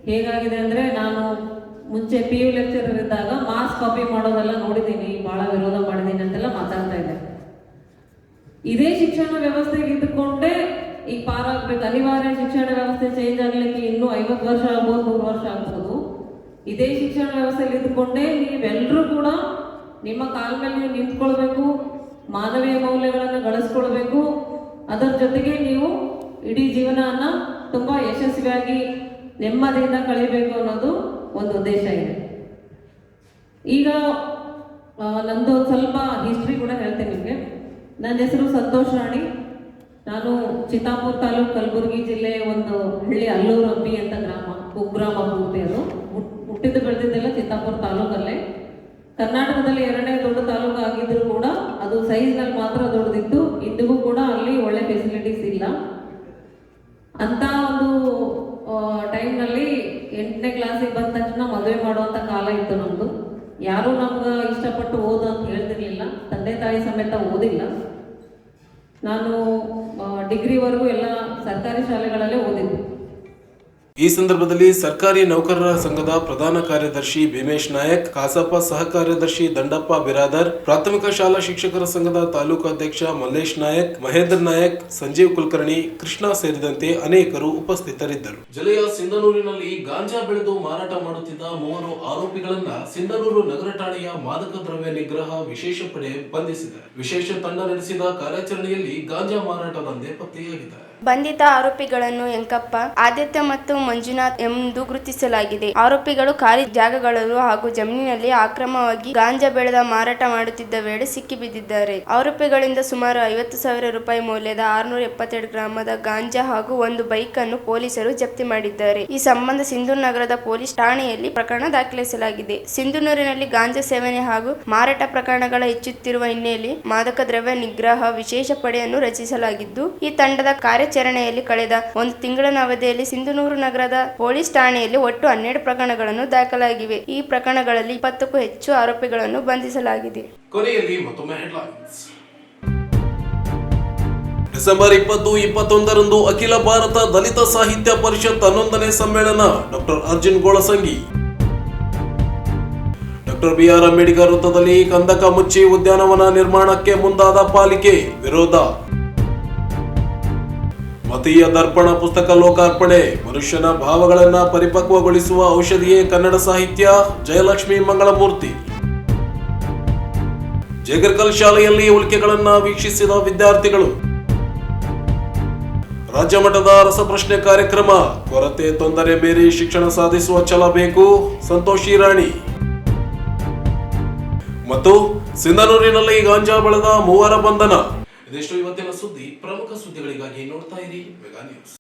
ಹೇಗಾಗಿದೆ ಅಂದರೆ, ನಾನು ಮುಂಚೆ PU ಲೆಕ್ಚರರ್ ಇದ್ದಾಗ ಮಾರ್ಕ್ಸ್ ಕಾಪಿ ಮಾಡೋದೆಲ್ಲ ನೋಡಿದ್ದೀನಿ, ಭಾಳ ವಿರೋಧ ಮಾಡಿದ್ದೀನಿ ಅಂತೆಲ್ಲ ಮಾತಾಡ್ತಾ ಇದ್ದೆ. ಇದೇ ಶಿಕ್ಷಣ ವ್ಯವಸ್ಥೆಗೆ ಇದ್ದುಕೊಂಡೇ ಈಗ ಪಾರಾಗಬೇಕು. ಅನಿವಾರ್ಯ ಶಿಕ್ಷಣ ವ್ಯವಸ್ಥೆ ಚೇಂಜ್ ಆಗಲಿಕ್ಕೆ ಇನ್ನೂ 50 ವರ್ಷ ಆಗ್ಬೋದು, 100 ವರ್ಷ ಆಗ್ಬೋದು. ಇದೇ ಶಿಕ್ಷಣ ವ್ಯವಸ್ಥೆಯಲ್ಲಿ ಇದ್ದುಕೊಂಡೇ ನೀವೆಲ್ಲರೂ ಕೂಡ ನಿಮ್ಮ ಕಾಲ ಮೇಲೆ ನೀವು ನಿಂತ್ಕೊಳ್ಬೇಕು, ಮಾನವೀಯ ಮೌಲ್ಯಗಳನ್ನು ಗಳಿಸ್ಕೊಳ್ಬೇಕು. ಅದರ ಜೊತೆಗೆ ನೀವು ಇಡೀ ಜೀವನವನ್ನು ತುಂಬ ಯಶಸ್ವಿಯಾಗಿ ನೆಮ್ಮದಿಯಿಂದ ಕಳಿಬೇಕು ಅನ್ನೋದು ಒಂದು ಉದ್ದೇಶ ಇದೆ. ಈಗ ನಂದು ಸ್ವಲ್ಪ ಹಿಸ್ಟ್ರಿ ಕೂಡ ಹೇಳ್ತೇನೆ ನಿಮಗೆ. ನನ್ನ ಹೆಸರು ಸಂತೋಷ್ ರಾಣಿ. ನಾನು ಚಿತ್ತಾಪುರ ತಾಲೂಕು, ಕಲಬುರಗಿ ಜಿಲ್ಲೆ ಒಂದು ಹಳ್ಳಿ ಅಲ್ಲೂರು ಹಬ್ಬಿ ಅಂತ ಗ್ರಾಮ, ಕುಗ್ರಾಮ ಪೂರ್ತಿ. ಅದು ಹುಟ್ಟಿದ್ದು ಬೆಳೆದಿದ್ದೆಲ್ಲ ಚಿತ್ತಾಪುರ ತಾಲೂಕಲ್ಲೇ. ಕರ್ನಾಟಕದಲ್ಲಿ 2ನೇ ದೊಡ್ಡ ತಾಲೂಕು ಆಗಿದ್ರು ಕೂಡ ಅದು ಸೈಜ್ನಲ್ಲಿ ಮಾತ್ರ ದೊಡ್ಡದಿತ್ತು. ಇಂದಿಗೂ ಕೂಡ ಅಲ್ಲಿ ಒಳ್ಳೆ ಫೆಸಿಲಿಟೀಸ್ ಇಲ್ಲ. ಅಂತ ಒಂದು ಟೈಮ್ನಲ್ಲಿ 8ನೇ ಕ್ಲಾಸಿಗೆ ಬಂದ ತಕ್ಷಣ ಮದುವೆ ಮಾಡುವಂಥ ಕಾಲ ಇತ್ತು ನಮ್ಮದು. ಯಾರೂ ನಮ್ಗೆ ಇಷ್ಟಪಟ್ಟು ಓದು ಅಂತ ಹೇಳ್ತಿರ್ಲಿಲ್ಲ. ತಂದೆ ತಾಯಿ ಸಮೇತ ಓದಿಲ್ಲ. ನಾನು ಡಿಗ್ರಿವರೆಗೂ ಎಲ್ಲ ಸರ್ಕಾರಿ ಶಾಲೆಗಳಲ್ಲೇ ಓದಿದ್ದು. ಈ ಸಂದರ್ಭದಲ್ಲಿ ಸರ್ಕಾರಿ ನೌಕರರ ಸಂಘದ ಪ್ರಧಾನ ಕಾರ್ಯದರ್ಶಿ ಭೀಮೇಶ್ ನಾಯಕ್, ಕಸಾಪ ಸಹ ಕಾರ್ಯದರ್ಶಿ ದಂಡಪ್ಪ ಬಿರಾದರ್, ಪ್ರಾಥಮಿಕ ಶಾಲಾ ಶಿಕ್ಷಕರ ಸಂಘದ ತಾಲೂಕು ಅಧ್ಯಕ್ಷ ಮಲ್ಲೇಶ್ ನಾಯಕ್, ಮಹೇಂದ್ರ ನಾಯಕ್, ಸಂಜೀವ್ ಕುಲಕರ್ಣಿ, ಕೃಷ್ಣ ಸೇರಿದಂತೆ ಅನೇಕರು ಉಪಸ್ಥಿತರಿದ್ದರು. ಜಿಲ್ಲೆಯ ಸಿಂಧನೂರಿನಲ್ಲಿ ಗಾಂಜಾ ಬೆಳೆದು ಮಾರಾಟ ಮಾಡುತ್ತಿದ್ದ 3 ಆರೋಪಿಗಳನ್ನ ಸಿಂಧನೂರು ನಗರ ಠಾಣೆಯ ಮಾದಕ ದ್ರವ್ಯ ನಿಗ್ರಹ ವಿಶೇಷ ಪಡೆ ಬಂಧಿಸಿದೆ. ವಿಶೇಷ ತಂಡ ನಡೆಸಿದ ಕಾರ್ಯಾಚರಣೆಯಲ್ಲಿ ಗಾಂಜಾ ಮಾರಾಟ ದಂಧೆ ಪತ್ತೆಯಾಗಿದೆ. ಬಂಧಿತ ಆರೋಪಿಗಳನ್ನು ಎಂಕಪ್ಪ, ಆದಿತ್ಯ ಮತ್ತು ಮಂಜುನಾಥ್ ಎಂದು ಗುರುತಿಸಲಾಗಿದೆ. ಆರೋಪಿಗಳು ಖಾಲಿ ಜಾಗಗಳಲ್ಲೂ ಹಾಗೂ ಜಮೀನಿನಲ್ಲಿ ಅಕ್ರಮವಾಗಿ ಗಾಂಜಾ ಬೆಳೆದ ಮಾರಾಟ ಮಾಡುತ್ತಿದ್ದ ವೇಳೆ ಸಿಕ್ಕಿಬಿದ್ದಿದ್ದಾರೆ. ಆರೋಪಿಗಳಿಂದ ಸುಮಾರು 50,000 ರೂಪಾಯಿ ಮೌಲ್ಯದ 672 ಗ್ರಾಮದ ಗಾಂಜಾ ಹಾಗೂ ಒಂದು ಬೈಕ್ ಅನ್ನು ಪೊಲೀಸರು ಜಪ್ತಿ ಮಾಡಿದ್ದಾರೆ. ಈ ಸಂಬಂಧ ಸಿಂಧೂರು ನಗರದ ಪೊಲೀಸ್ ಠಾಣೆಯಲ್ಲಿ ಪ್ರಕರಣ ದಾಖಲಿಸಲಾಗಿದೆ. ಸಿಂಧನೂರಿನಲ್ಲಿ ಗಾಂಜಾ ಸೇವನೆ ಹಾಗೂ ಮಾರಾಟ ಪ್ರಕರಣಗಳ ಹೆಚ್ಚುತ್ತಿರುವ ಹಿನ್ನೆಲೆಯಲ್ಲಿ ಮಾದಕ ದ್ರವ್ಯ ನಿಗ್ರಹ ವಿಶೇಷ ಪಡೆಯನ್ನು ರಚಿಸಲಾಗಿದ್ದು, ಈ ತಂಡದ ಕಾರ್ಯಾಚರಣೆಯಲ್ಲಿ ಕಳೆದ 1 ತಿಂಗಳ ಅವಧಿಯಲ್ಲಿ ಸಿಂಧನೂರು ನಗರದ ಪೊಲೀಸ್ ಠಾಣೆಯಲ್ಲಿ ಒಟ್ಟು 12 ಪ್ರಕರಣಗಳನ್ನು ದಾಖಲಾಗಿವೆ. ಈ ಪ್ರಕರಣಗಳಲ್ಲಿ 20ಕ್ಕೂ ಹೆಚ್ಚು ಆರೋಪಿಗಳನ್ನು ಬಂಧಿಸಲಾಗಿದೆ. ಕೊನೆಯಲ್ಲಿ ಮತ್ತೊಮ್ಮೆ ಹೆಡ್ಲೈನ್ಸ್. ಡಿಸೆಂಬರ್ 20-21 ಅಖಿಲ ಭಾರತ ದಲಿತ ಸಾಹಿತ್ಯ ಪರಿಷತ್ 11ನೇ ಸಮ್ಮೇಳನ. Doctor Arjun Golasangi. Doctor BR Ambedkar ವೃತ್ತದಲ್ಲಿ ಕಂದಕ ಮುಚ್ಚಿ ಉದ್ಯಾನವನ ನಿರ್ಮಾಣಕ್ಕೆ ಮುಂದಾದ ಪಾಲಿಕೆ ವಿರೋಧ. ಮತೀಯ ದರ್ಪಣ ಪುಸ್ತಕ ಲೋಕಾರ್ಪಣೆ. ಮನುಷ್ಯನ ಭಾವಗಳನ್ನ ಪರಿಪಕ್ವಗೊಳಿಸುವ ಔಷಧಿಯೇ ಕನ್ನಡ ಸಾಹಿತ್ಯ. ಜಯಲಕ್ಷ್ಮಿ ಮಂಗಳಮೂರ್ತಿ. ಜೇಗರ್ಕಲ್ ಶಾಲೆಯಲ್ಲಿ ಉಲ್ಕೆಗಳನ್ನ ವೀಕ್ಷಿಸಿದ ವಿದ್ಯಾರ್ಥಿಗಳು. ರಾಜ್ಯ ಮಟ್ಟದ ರಸಪ್ರಶ್ನೆ ಕಾರ್ಯಕ್ರಮ. ಕೊರತೆ ತೊಂದರೆ ಮೀರಿ ಶಿಕ್ಷಣ ಸಾಧಿಸುವ ಛಲ ಬೇಕು. ಸಂತೋಷಿ ರಾಣಿ. ಮತ್ತು ಸಿಂಧನೂರಿನಲ್ಲಿ ಗಾಂಜಾ ಬೆಳೆದ 3 ಬಂಧನ. ಇದಿಷ್ಟು ಇವತ್ತಿನ ಸುದ್ದಿ. ಪ್ರಮುಖ ಸುದ್ದಿಗಳಿಗಾಗಿ ನೋಡ್ತಾ ಇರಿ ಮೆಗಾ ನ್ಯೂಸ್.